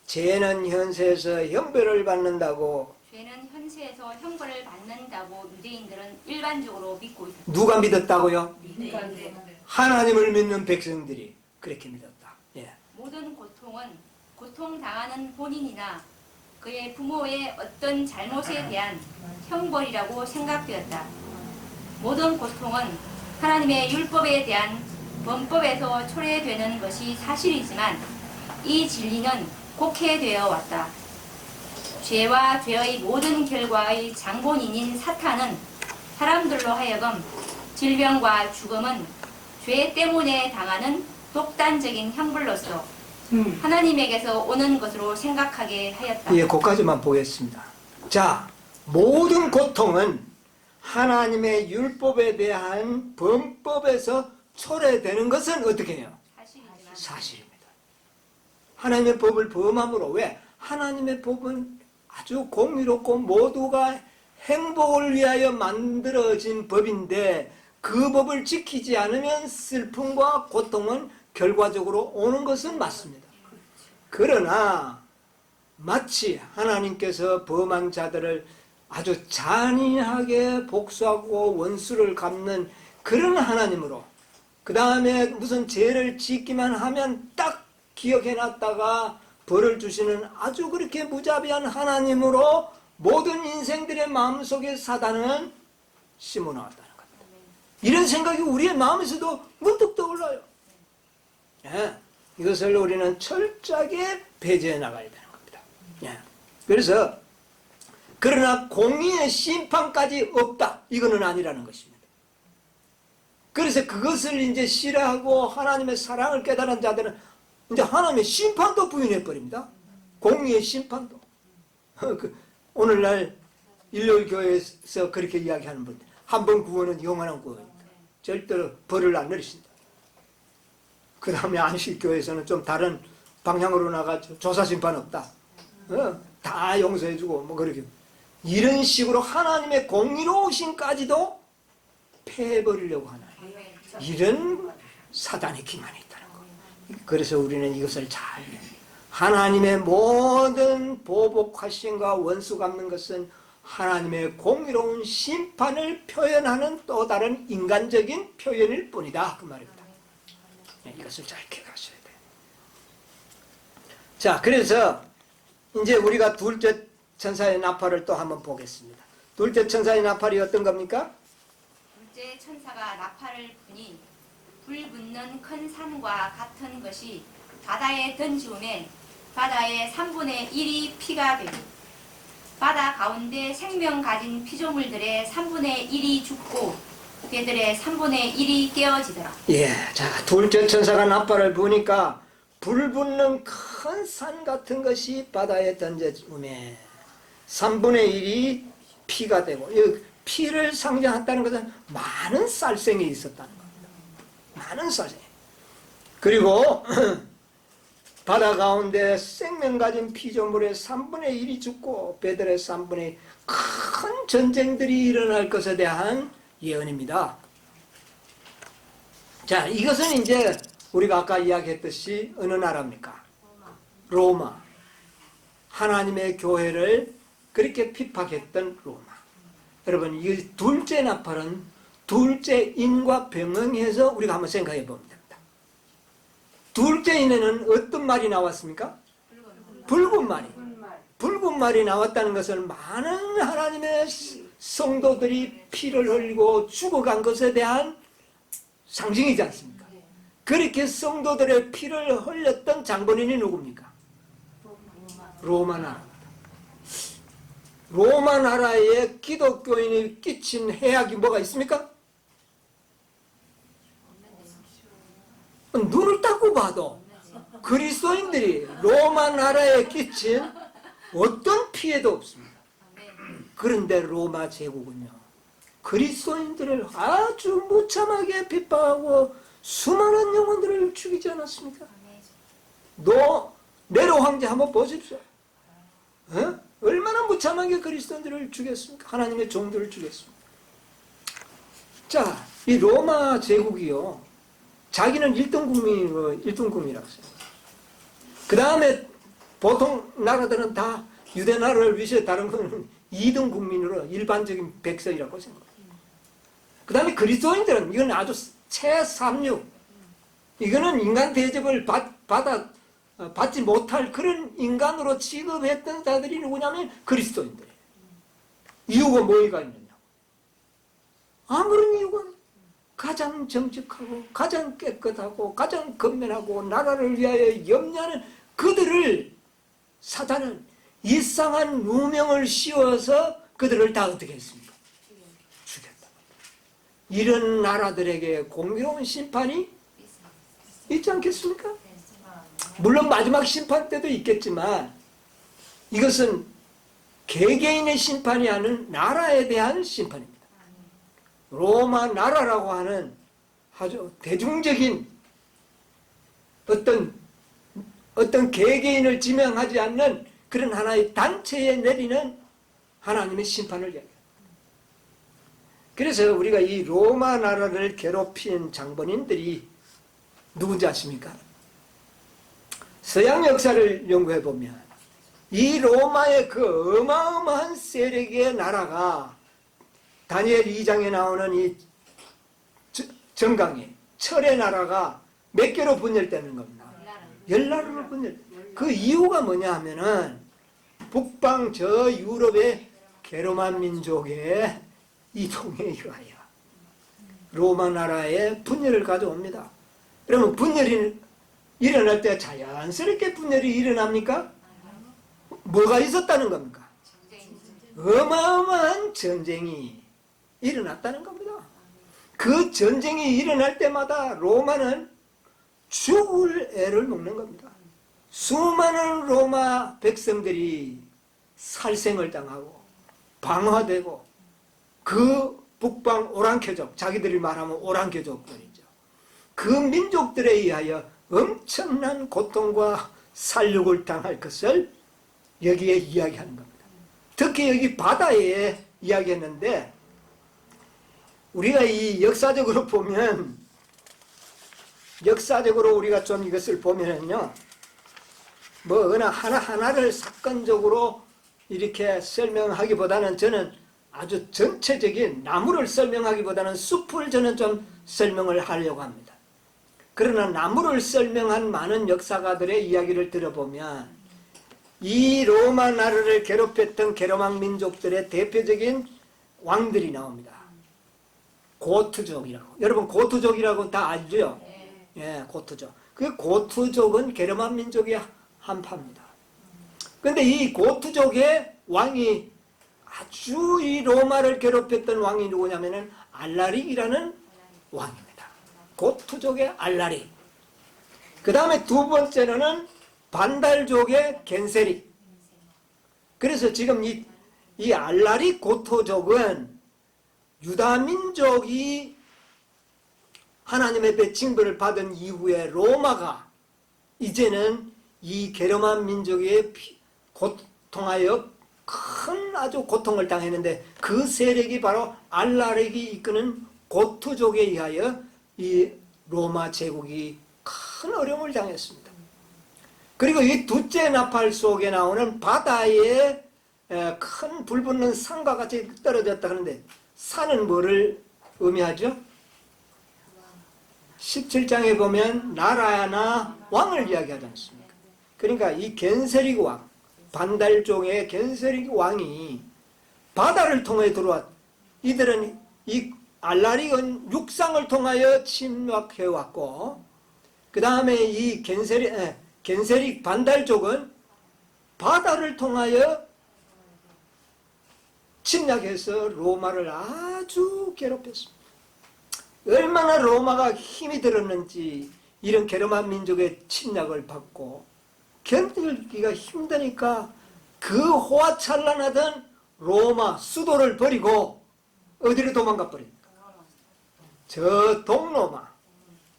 죄는 현세에서 형벌을 받는다고 죄는 현세에서 형벌을 받는다고 유대인들은 일반적으로 믿고 있었다. 누가 믿었다고요? 네. 하나님을 믿는 백성들이 그렇게 믿었다. 예. 모든 고통은 고통당하는 본인이나 그의 부모의 어떤 잘못에 대한 형벌이라고 생각되었다. 모든 고통은 하나님의 율법에 대한 범법에서 초래되는 것이 사실이지만 이 진리는 곡해되어 왔다. 죄와 죄의 모든 결과의 장본인인 사탄은 사람들로 하여금 질병과 죽음은 죄 때문에 당하는 독단적인 형벌로서 하나님에게서 오는 것으로 생각하게 하였다. 예, 거기까지만 보겠습니다. 자, 모든 고통은 하나님의 율법에 대한 범법에서 초래되는 것은 어떻게 해요? 사실이지만 사실입니다. 하나님의 법을 범함으로 왜? 하나님의 법은 아주 공의롭고 모두가 행복을 위하여 만들어진 법인데 그 법을 지키지 않으면 슬픔과 고통은 결과적으로 오는 것은 맞습니다. 그러나 마치 하나님께서 범한 자들을 아주 잔인하게 복수하고 원수를 갚는 그런 하나님으로 그 다음에 무슨 죄를 짓기만 하면 딱 기억해놨다가 벌을 주시는 아주 그렇게 무자비한 하나님으로 모든 인생들의 마음속에 사단은 심어나왔다는 겁니다. 이런 생각이 우리의 마음에서도 문득 떠올라요. 예, 이것을 우리는 철저하게 배제해 나가야 되는 겁니다. 예, 그래서 그러나 공의의 심판까지 없다. 이거는 아니라는 것입니다. 그래서 그것을 이제 싫어하고 하나님의 사랑을 깨달은 자들은 이제 하나님의 심판도 부인해 버립니다. 공의의 심판도. 오늘날 일요일 교회에서 그렇게 이야기하는 분들, 한 번 구원은 영원한 구원입니다. 절대로 벌을 안 내리신다. 그 다음에 안식교회에서는 좀 다른 방향으로 나가죠. 조사 심판 없다. 다 용서해주고 뭐 그렇게 이런 식으로 하나님의 공의로우심까지도 패해버리려고 하는 이런 사단의 기만이 있다는 거. 그래서 우리는 이것을 잘 하나님의 모든 보복하심과 원수 갚는 것은 하나님의 공의로운 심판을 표현하는 또 다른 인간적인 표현일 뿐이다. 그 말입니다. 이것을 잘 기억하셔야 돼요. 자, 그래서 이제 우리가 둘째 천사의 나팔을 또 한번 보겠습니다. 둘째 천사의 나팔이 어떤 겁니까? 둘째 천사가 나팔을 부니 불 붙는 큰 산과 같은 것이 바다에 던지우매 바다의 3분의 1이 피가 되고 바다 가운데 생명 가진 피조물들의 3분의 1이 죽고 배들의 3분의 1이 깨어지더라. 예, 자, 둘째 천사가 나팔을 부니까 불 붙는 큰 산 같은 것이 바다에 던져지우매 3분의 1이 피가 되고, 이 피를 상징한다는 것은 많은 살생이 있었다는 겁니다. 많은 살생. 그리고 바다 가운데 생명 가진 피조물의 3분의 1이 죽고 배들의 3분의 1, 큰 전쟁들이 일어날 것에 대한 예언입니다. 자, 이것은 이제 우리가 아까 이야기했듯이 어느 나라입니까? 로마. 하나님의 교회를 그렇게 핍박했던 로마. 여러분, 이 둘째 나팔은 둘째 인과 병응해서 우리가 한번 생각해 보면 됩니다. 둘째 인에는 어떤 말이 나왔습니까? 붉은 말이. 붉은 말이 나왔다는 것은 많은 하나님의 성도들이 피를 흘리고 죽어간 것에 대한 상징이지 않습니까? 그렇게 성도들의 피를 흘렸던 장본인이 누굽니까? 로마 나라입니다. 로마 나라에 기독교인이 끼친 해악이 뭐가 있습니까? 눈을 닦고 봐도 그리스도인들이 로마 나라에 끼친 어떤 피해도 없습니다. 그런데 로마 제국은요, 그리스도인들을 아주 무참하게 핍박하고 수많은 영혼들을 죽이지 않았습니까? 네로 황제 한번 보십시오. 얼마나 무참하게 그리스도인들을 죽였습니까? 하나님의 종들을 죽였습니까? 자, 이 로마 제국이요, 자기는 1등 국민이라고 했어요. 그 다음에 보통 나라들은 다 유대 나라를 위시해 다른 거는 2등 국민으로 일반적인 백성이라고 생각해요. 그 다음에 그리스도인들은 이건 아주 최삼류, 이거는 인간 대접을 받지 못할 그런 인간으로 취급했던 자들이 누구냐면 그리스도인들이에요. 이유가 뭐가 있느냐? 아무런 이유가 없어요. 가장 정직하고 가장 깨끗하고 가장 건면하고 나라를 위하여 염려하는 그들을 사단은 이상한 누명을 씌워서 그들을 다 어떻게 했습니까? 죽였다. 이런 나라들에게 공의로운 심판이 있지 않겠습니까? 물론 마지막 심판 때도 있겠지만 이것은 개개인의 심판이 아닌 나라에 대한 심판입니다. 로마 나라라고 하는 아주 대중적인 어떤 개개인을 지명하지 않는 그런 하나의 단체에 내리는 하나님의 심판을 이야기합니다. 그래서 우리가 이 로마 나라를 괴롭힌 장본인들이 누군지 아십니까? 서양 역사를 연구해 보면 이 로마의 그 어마어마한 세력의 나라가 다니엘 2장에 나오는 이 정강이 철의 나라가 몇 개로 분열되는 겁니다. 10나라로 분열. 그 이유가 뭐냐 하면은 북방 저 유럽의 게르만 민족의 이동에 의하여 로마 나라의 분열을 가져옵니다. 그러면 분열이 일어날 때 자연스럽게 분열이 일어납니까? 뭐가 있었다는 겁니까? 어마어마한 전쟁이 일어났다는 겁니다. 그 전쟁이 일어날 때마다 로마는 죽을 애를 먹는 겁니다. 수많은 로마 백성들이 살생을 당하고 방화되고 그 북방 오랑캐족, 자기들이 말하면 오랑캐족들이죠. 그 민족들에 의하여 엄청난 고통과 살육을 당할 것을 여기에 이야기하는 겁니다. 특히 여기 바다에 이야기했는데 우리가 이 역사적으로 보면 역사적으로 우리가 좀 이것을 보면은요 뭐 어느 하나하나를 사건적으로 이렇게 설명하기보다는 저는 아주 전체적인 나무를 설명하기보다는 숲을 저는 좀 설명을 하려고 합니다. 그러나 나무를 설명한 많은 역사가들의 이야기를 들어보면 이 로마 나라를 괴롭혔던 게르만 민족들의 대표적인 왕들이 나옵니다. 고트족이라고. 여러분 고트족이라고 다 알죠? 예, 고트족. 그 고트족은 게르만 민족의 한파입니다. 그런데 이 고트족의 왕이 아주 이 로마를 괴롭혔던 왕이 누구냐면은 알라릭이라는 왕입니다. 고트족의 알라릭. 그 다음에 두 번째로는 반달족의 겐세릭. 그래서 지금 이 알라릭 고토족은 유다민족이 하나님의 징벌을 받은 이후에 로마가 이제는 이 게르만 민족에 통하여 큰 아주 고통을 당했는데 그 세력이 바로 알라릭이 이끄는 고트족에 의하여 이 로마 제국이 큰 어려움을 당했습니다. 그리고 이 둘째 나팔 속에 나오는 바다에 큰 불붙는 산과 같이 떨어졌다 하는데 산은 뭐를 의미하죠? 17장에 보면 나라나 왕을 이야기하지 않습니까? 그러니까 이 겐세릭 왕, 반달종의 겐세릭 왕이 바다를 통해 들어왔. 이들은 이 알라릭은 육상을 통하여 침략해왔고 그 다음에 이 겐세릭 반달족은 바다를 통하여 침략해서 로마를 아주 괴롭혔습니다. 얼마나 로마가 힘이 들었는지 이런 게르만 민족의 침략을 받고 견디기가 힘드니까 그 호화찬란하던 로마 수도를 버리고 어디로 도망가 버립니까? 저 동로마,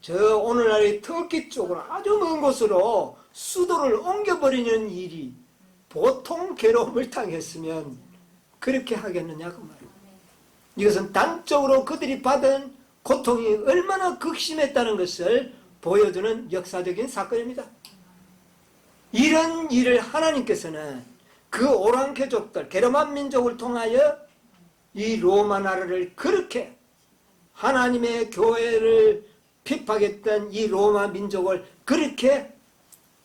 저 오늘날의 터키 쪽으로 아주 먼 곳으로 수도를 옮겨버리는 일이 보통 괴로움을 당했으면 그렇게 하겠느냐 그 말이에요. 이것은 단적으로 그들이 받은 고통이 얼마나 극심했다는 것을 보여주는 역사적인 사건입니다. 이런 일을 하나님께서는 그 오랑캐족들, 게르만 민족을 통하여 이 로마 나라를 그렇게 하나님의 교회를 핍박했던 이 로마 민족을 그렇게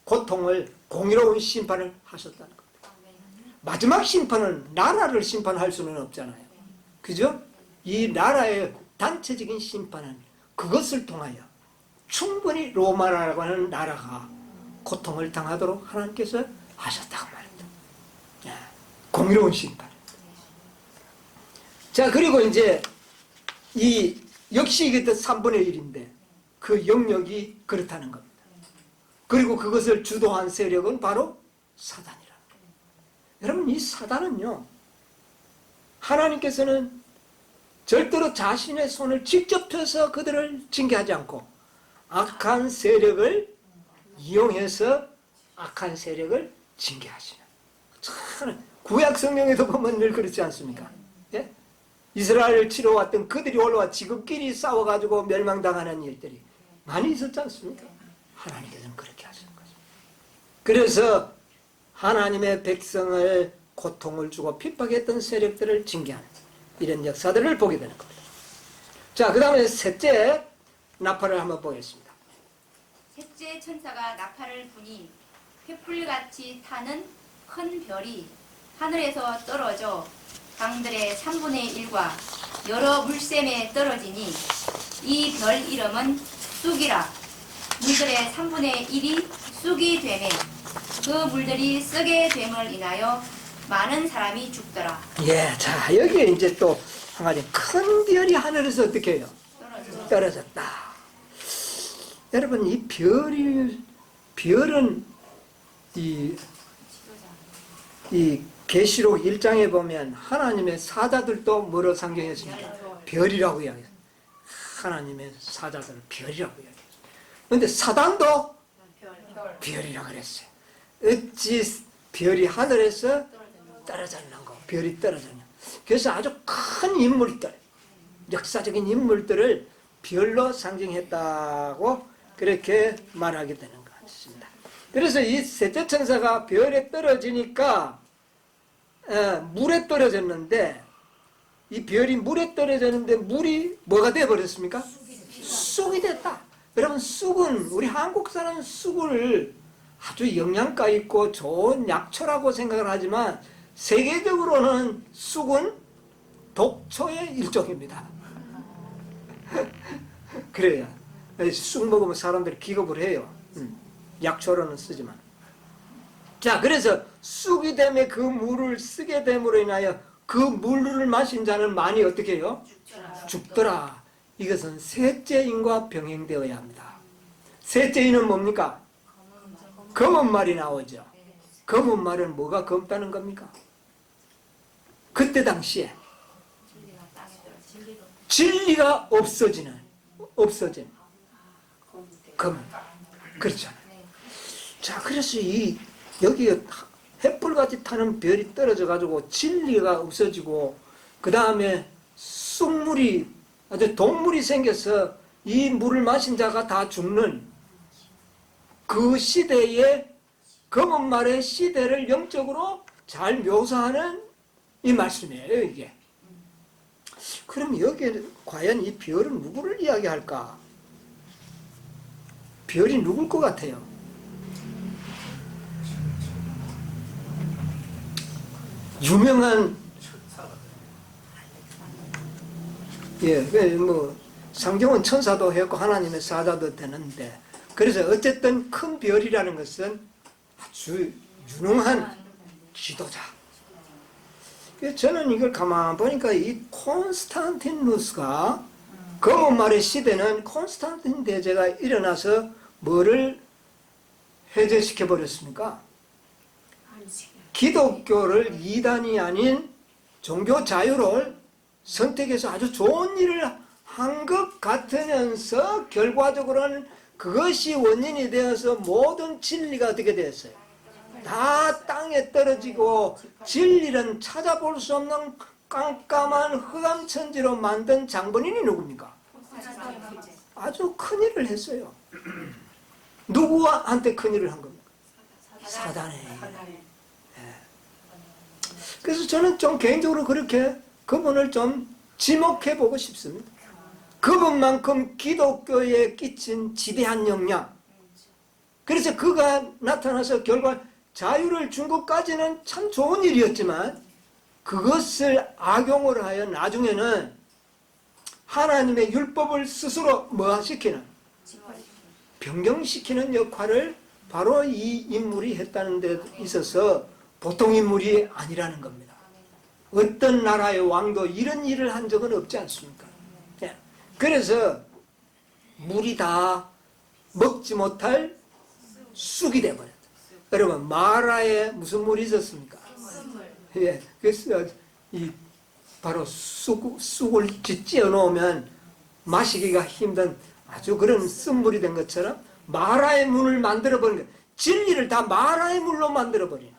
고통을, 공의로운 심판을 하셨다는 겁니다. 마지막 심판은 나라를 심판할 수는 없잖아요. 그죠? 이 나라의 단체적인 심판은 그것을 통하여 충분히 로마라고 하는 나라가 고통을 당하도록 하나님께서 하셨다고 말입니다. 공의로운 심판. 자, 그리고 이제 이 역시 이게 또 3분의 1인데 그 영역이 그렇다는 겁니다. 그리고 그것을 주도한 세력은 바로 사단이라는 거예요. 여러분, 이 사단은요, 하나님께서는 절대로 자신의 손을 직접 펴서 그들을 징계하지 않고 악한 세력을 이용해서 악한 세력을 징계하시는, 참 구약 성경에도 보면 늘 그렇지 않습니까? 예? 이스라엘을 치러왔던 그들이 올라와 지금끼리 싸워가지고 멸망당하는 일들이 많이 있었지 않습니까? 하나님께서는 그렇게 하시는 거죠. 그래서 하나님의 백성을 고통을 주고 핍박했던 세력들을 징계하는 이런 역사들을 보게 되는 겁니다. 자, 그 다음에 셋째 나팔을 한번 보겠습니다. 셋째 천사가 나팔을 부니 횃불같이 타는 큰 별이 하늘에서 떨어져 강들의 3분의 1과 여러 물샘에 떨어지니 이 별 이름은 쑥이라. 물들의 3분의 1이 쑥이 되매 그 물들이 썩게 됨을 인하여 많은 사람이 죽더라. 예, 자, 여기에 이제 또 한 가지 큰 별이 하늘에서 어떻게 해요? 떨어졌다. 여러분, 이 별은 이 계시록 1장에 보면 하나님의 사자들도 뭐로 상징했습니까? 별이라고 이야기해요. 하나님의 사자들을 별이라고 이야기해요. 그런데 사단도 별이라고 그랬어요. 어찌 별이 하늘에서 떨어졌는가? 별이 떨어졌냐? 그래서 아주 큰 인물들, 역사적인 인물들을 별로 상징했다고 그렇게 말하게 되는 것 같습니다. 그래서 이 셋째 천사가 별에 떨어지니까 물에 떨어졌는데, 이 별이 물에 떨어졌는데 물이 뭐가 되어버렸습니까? 쑥이 됐다. 여러분, 쑥은, 우리 한국 사람은 쑥을 아주 영양가 있고 좋은 약초라고 생각을 하지만 세계적으로는 쑥은 독초의 일종입니다. 그래요. 쑥 먹으면 사람들이 기겁을 해요. 약초로는 쓰지만. 자, 그래서 쑥이 되면 그 물을 쓰게 됨으로 인하여 그 물을 마신 자는 많이 어떻게 해요? 죽더라. 이것은 셋째 인과 병행되어야 합니다. 셋째 인은 뭡니까? 검은 말이 나오죠. 검은 말은 뭐가 검다는 겁니까? 그때 당시에 진리가 없어진 검. 그렇죠. 자, 그래서 여기 횃불같이 타는 별이 떨어져 가지고 진리가 없어지고, 그 다음에 쑥물이, 아주 동물이 생겨서 이 물을 마신 자가 다 죽는 그 시대의, 검은 말의 시대를 영적으로 잘 묘사하는 이 말씀이에요, 이게. 그럼 여기에 과연 이 별은 누구를 이야기할까? 별이 누굴 것 같아요? 유명한, 상경은 천사도 했고 하나님의 사자도 되는데, 그래서 어쨌든 큰 별이라는 것은 아주 유능한 지도자. 저는 이걸 가만 보니까 이 콘스탄티누스가, 검은 말의 시대는 콘스탄틴 대제가 일어나서 뭐를 해제시켜 버렸습니까? 기독교를 이단이 아닌 종교 자유를 선택해서 아주 좋은 일을 한 것 같으면서 결과적으로는 그것이 원인이 되어서 모든 진리가 어떻게 되었어요? 다 땅에 떨어지고 진리는 찾아볼 수 없는 깜깜한 흑암천지로 만든 장본인이 누굽니까? 아주 큰일을 했어요. 누구한테 큰일을 한 겁니까? 사단의 사단의. 그래서 저는 좀 개인적으로 그렇게 그분을 좀 지목해 보고 싶습니다. 그분만큼 기독교에 끼친 지대한 영향. 그래서 그가 나타나서 결과 자유를 준 것까지는 참 좋은 일이었지만 그것을 악용을 하여 나중에는 하나님의 율법을 스스로 뭐시키는 변경시키는 역할을 바로 이 인물이 했다는 데 있어서 보통 인물이 아니라는 겁니다. 어떤 나라의 왕도 이런 일을 한 적은 없지 않습니까? 예. 그래서 물이 다 먹지 못할 쑥이 되어버렸다. 여러분 마라에 무슨 물이 있었습니까? 예, 그래서 이 바로 쑥을 찌어 놓으면 마시기가 힘든 아주 그런 쓴물이 된 것처럼 마라의 물을 만들어 버린 거예요. 진리를 다 마라의 물로 만들어 버린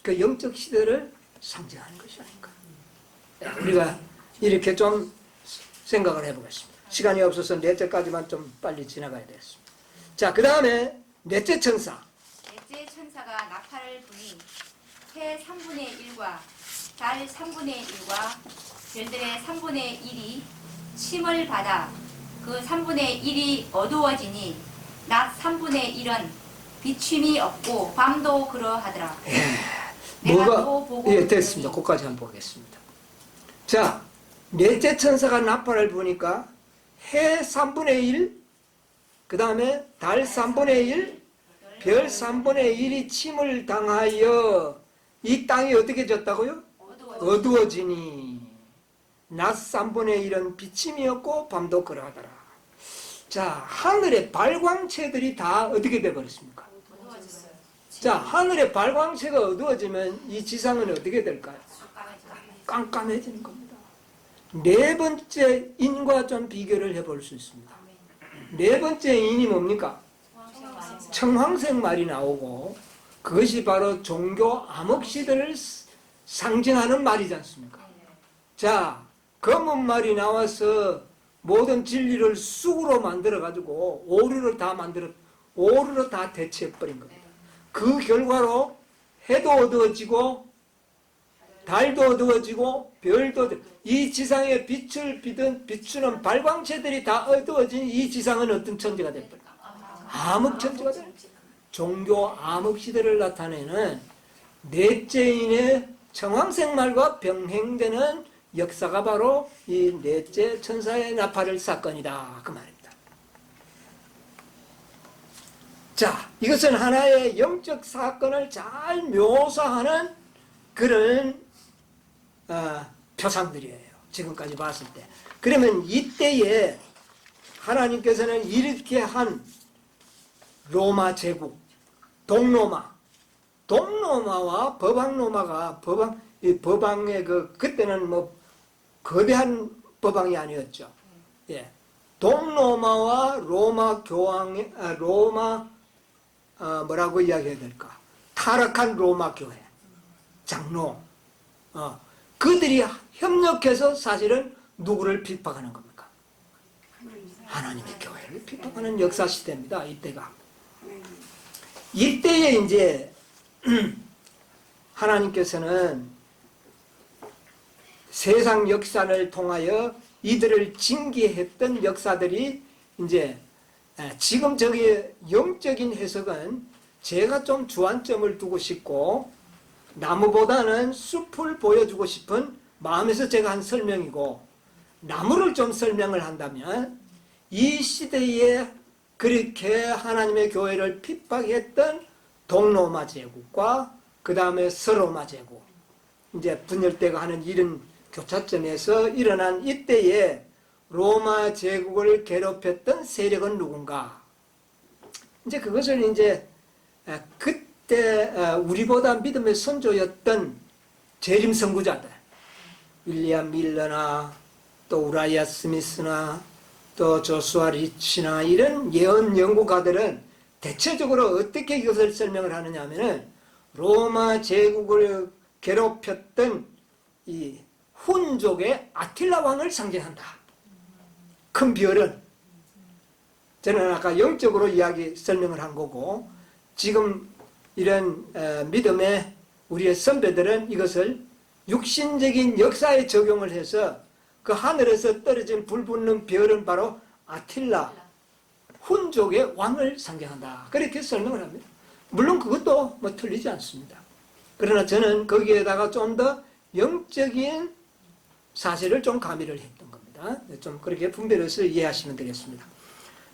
그 영적 시대를 상징하는 것이 아닌가. 우리가 이렇게 좀 생각을 해보겠습니다. 시간이 없어서 넷째까지만 좀 빨리 지나가야 되겠습니다. 자, 그 다음에 넷째 천사. 넷째 천사가 나팔을 부니 해 3분의 1과 달 3분의 1과 별들의 3분의 1이 침을 받아 그 3분의 1이 어두워지니 낮 3분의 1은 비춤이 없고 밤도 그러하더라. 내가 또 보고 예, 됐습니다. 그까지 한번 보겠습니다. 자, 넷째 천사가 나팔을 부니까 해 3분의 1, 그 다음에 달 3분의 1, 별 3분의 1이 침을 당하여 이 땅이 어떻게 졌다고요? 어두워지니 낮 3분의 1은 비침이 없고 밤도 그러하더라. 자, 하늘의 발광체들이 다 어떻게 되어버렸습니까? 자, 하늘의 발광체가 어두워지면 이 지상은 어떻게 될까요? 깜깜해지는 겁니다. 네 번째 인과 좀 비교를 해볼 수 있습니다. 네 번째 인이 뭡니까? 청황색 말이 나오고 그것이 바로 종교 암흑시대를 상징하는 말이지 않습니까? 자, 검은 말이 나와서 모든 진리를 쑥으로 만들어가지고 오류로 다 대체해버린 겁니다. 그 결과로 해도 어두워지고 달도 어두워지고 별도 이 지상에 빛을 비추는 발광체들이 다 어두워진 이 지상은 어떤 천지가 될까요? 암흑천지가 될 종교 암흑시대를 나타내는 넷째인의 청황색 말과 병행되는 역사가 바로 이 넷째 천사의 나팔을 사건이다 그 말입니다. 자, 이것은 하나의 영적 사건을 잘 묘사하는 그런 표상들이에요. 지금까지 봤을 때. 그러면 이때에 하나님께서는 이렇게 한 로마 제국, 동로마와 법왕로마가 법왕의 그때는 뭐 거대한 법왕이 아니었죠. 예. 동로마와 로마 교황의 뭐라고 이야기해야 될까? 타락한 로마 교회 장로 그들이 협력해서 사실은 누구를 핍박하는 겁니까? 하나님의 교회를 핍박하는 역사 시대입니다. 이때에 이제 하나님께서는 세상 역사를 통하여 이들을 징계했던 역사들이 이제 지금 저기 영적인 해석은 제가 좀 주안점을 두고 싶고 나무보다는 숲을 보여주고 싶은 마음에서 제가 한 설명이고 나무를 좀 설명을 한다면 이 시대에 그렇게 하나님의 교회를 핍박했던 동로마 제국과 그 다음에 서로마 제국 이제 분열대가 하는 이런 교차점에서 일어난 이때에 로마 제국을 괴롭혔던 세력은 누군가? 이제 그것을 이제 그때 우리보다 믿음의 선조였던 재림 선구자들, 윌리엄 밀러나 또 우라이아 스미스나 또 조수아 리치나 이런 예언 연구가들은 대체적으로 어떻게 이것을 설명을 하느냐 하면은 로마 제국을 괴롭혔던 이 훈족의 아틸라 왕을 상징한다. 큰 별은 저는 아까 영적으로 설명을 한 거고 지금 이런 믿음의 우리의 선배들은 이것을 육신적인 역사에 적용을 해서 그 하늘에서 떨어진 불붙는 별은 바로 아틸라 훈족의 왕을 상징한다. 그렇게 설명을 합니다. 물론 그것도 뭐 틀리지 않습니다. 그러나 저는 거기에다가 좀 더 영적인 사실을 좀 가미를 했던 겁니다. 좀 그렇게 분별해서 이해하시면 되겠습니다.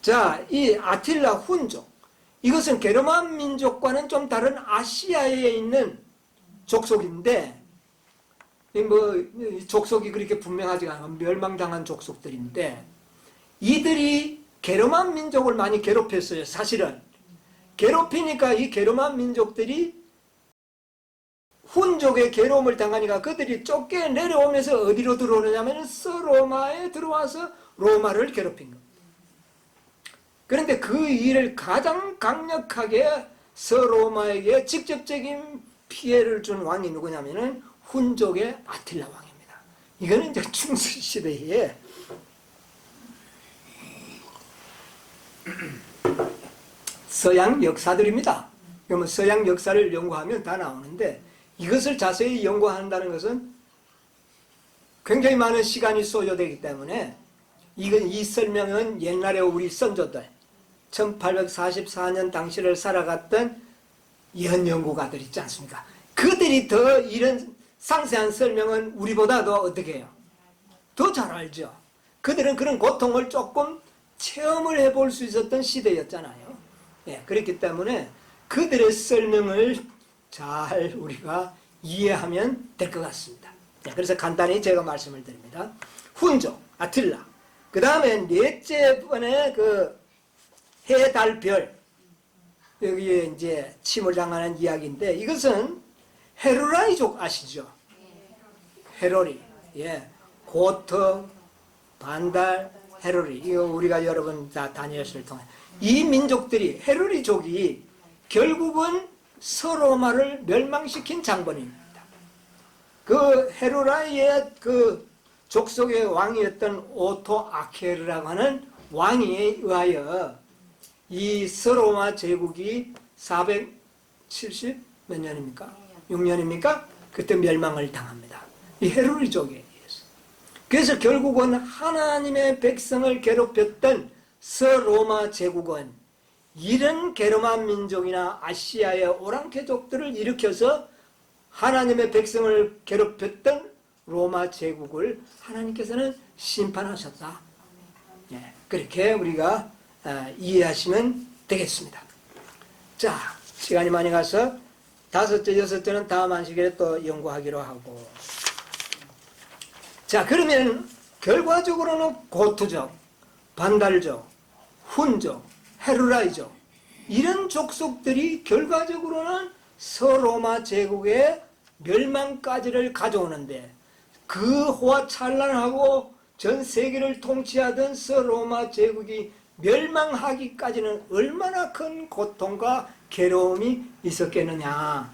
자, 이 아틸라 훈족, 이것은 게르만 민족과는 좀 다른 아시아에 있는 족속인데, 이 족속이 그렇게 분명하지 않아 멸망당한 족속들인데, 이들이 게르만 민족을 많이 괴롭혔어요. 사실은 괴롭히니까 이 게르만 민족들이 훈족의 괴로움을 당하니까 그들이 쫓겨 내려오면서 어디로 들어오느냐면 서로마에 들어와서 로마를 괴롭힌 겁니다. 그런데 그 일을 가장 강력하게 서로마에게 직접적인 피해를 준 왕이 누구냐면은 훈족의 아틸라 왕입니다. 이거는 이제 충수 시대에 서양 역사들입니다. 그러면 서양 역사를 연구하면 다 나오는데 이것을 자세히 연구한다는 것은 굉장히 많은 시간이 소요되기 때문에 이 설명은 옛날에 우리 선조들 1844년 당시를 살아갔던 연구가들 있지 않습니까? 그들이 더 이런 상세한 설명은 우리보다도 어떻게 해요? 더 잘 알죠. 그들은 그런 고통을 조금 체험을 해볼 수 있었던 시대였잖아요. 예, 그렇기 때문에 그들의 설명을 잘 우리가 이해하면 될 것 같습니다. 예, 그래서 간단히 제가 말씀을 드립니다. 훈족, 아틸라. 그 다음에 넷째 번에 그 해, 달, 별. 여기에 이제 침을 당하는 이야기인데 이것은 헤루라이족 아시죠? 헤로리. 예. 고터, 반달, 헤로리. 이거 우리가 여러 번 다 다니엘서를 통해. 이 민족들이, 헤로리족이 결국은 서로마를 멸망시킨 장본인입니다. 그 헤루라이의 그 족속의 왕이었던 오토 아케르라고 하는 왕에 의하여 이 서로마 제국이 470 몇 년입니까? 6년입니까? 그때 멸망을 당합니다. 이 헤루리족에 의해서. 그래서 결국은 하나님의 백성을 괴롭혔던 서로마 제국은 이런 게르만 민족이나 아시아의 오랑캐족들을 일으켜서 하나님의 백성을 괴롭혔던 로마 제국을 하나님께서는 심판하셨다. 예, 그렇게 우리가 이해하시면 되겠습니다. 자, 시간이 많이 가서 다섯째, 여섯째는 다음 안식일에 또 연구하기로 하고. 자, 그러면 결과적으로는 고투족, 반달족, 훈족, 헤루라이족 이런 족속들이 결과적으로는 서로마 제국의 멸망까지를 가져오는데 그 호화찬란하고 전 세계를 통치하던 서로마 제국이 멸망하기까지는 얼마나 큰 고통과 괴로움이 있었겠느냐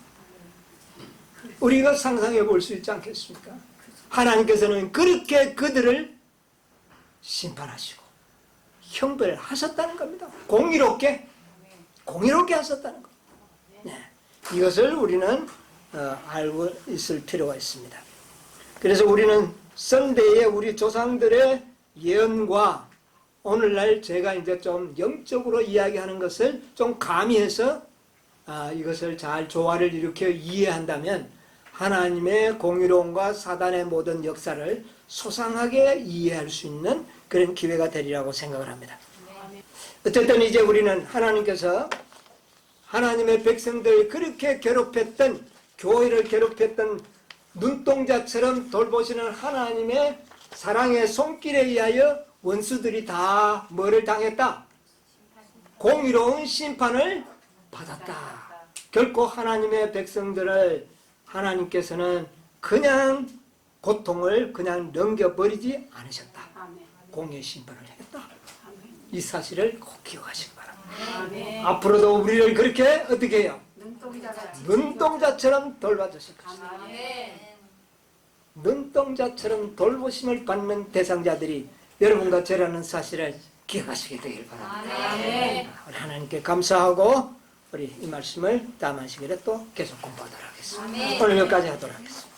우리가 상상해 볼 수 있지 않겠습니까? 하나님께서는 그렇게 그들을 심판하시고 형벌하셨다는 겁니다. 공의롭게 하셨다는 겁니다. 네. 이것을 우리는 알고 있을 필요가 있습니다. 그래서 우리는 선대의 우리 조상들의 예언과 오늘날 제가 이제 좀 영적으로 이야기하는 것을 좀 가미해서 이것을 잘 조화를 일으켜 이해한다면 하나님의 공의로움과 사단의 모든 역사를 소상하게 이해할 수 있는 그런 기회가 되리라고 생각을 합니다. 어쨌든 이제 우리는 하나님께서 하나님의 백성들 그렇게 괴롭혔던 교회를 괴롭혔던 눈동자처럼 돌보시는 하나님의 사랑의 손길에 의하여 원수들이 다 뭐를 당했다? 공의로운 심판을 받았다. 결코 하나님의 백성들을 하나님께서는 그냥 고통을 그냥 넘겨버리지 않으셨다. 공의 심판을 했다. 이 사실을 꼭 기억하시기 바랍니다. 앞으로도 우리를 그렇게 어떻게 해요? 눈동자처럼 돌봐주실 것입니다. 눈동자처럼 돌보심을 받는 대상자들이 여러분과 저라는 사실을 기억하시게 되길 바랍니다. 우리 하나님께 감사하고 우리 이 말씀을 다음 한 시간에 또 계속 공부하도록 하겠습니다. 아멘. 오늘 여기까지 하도록 하겠습니다.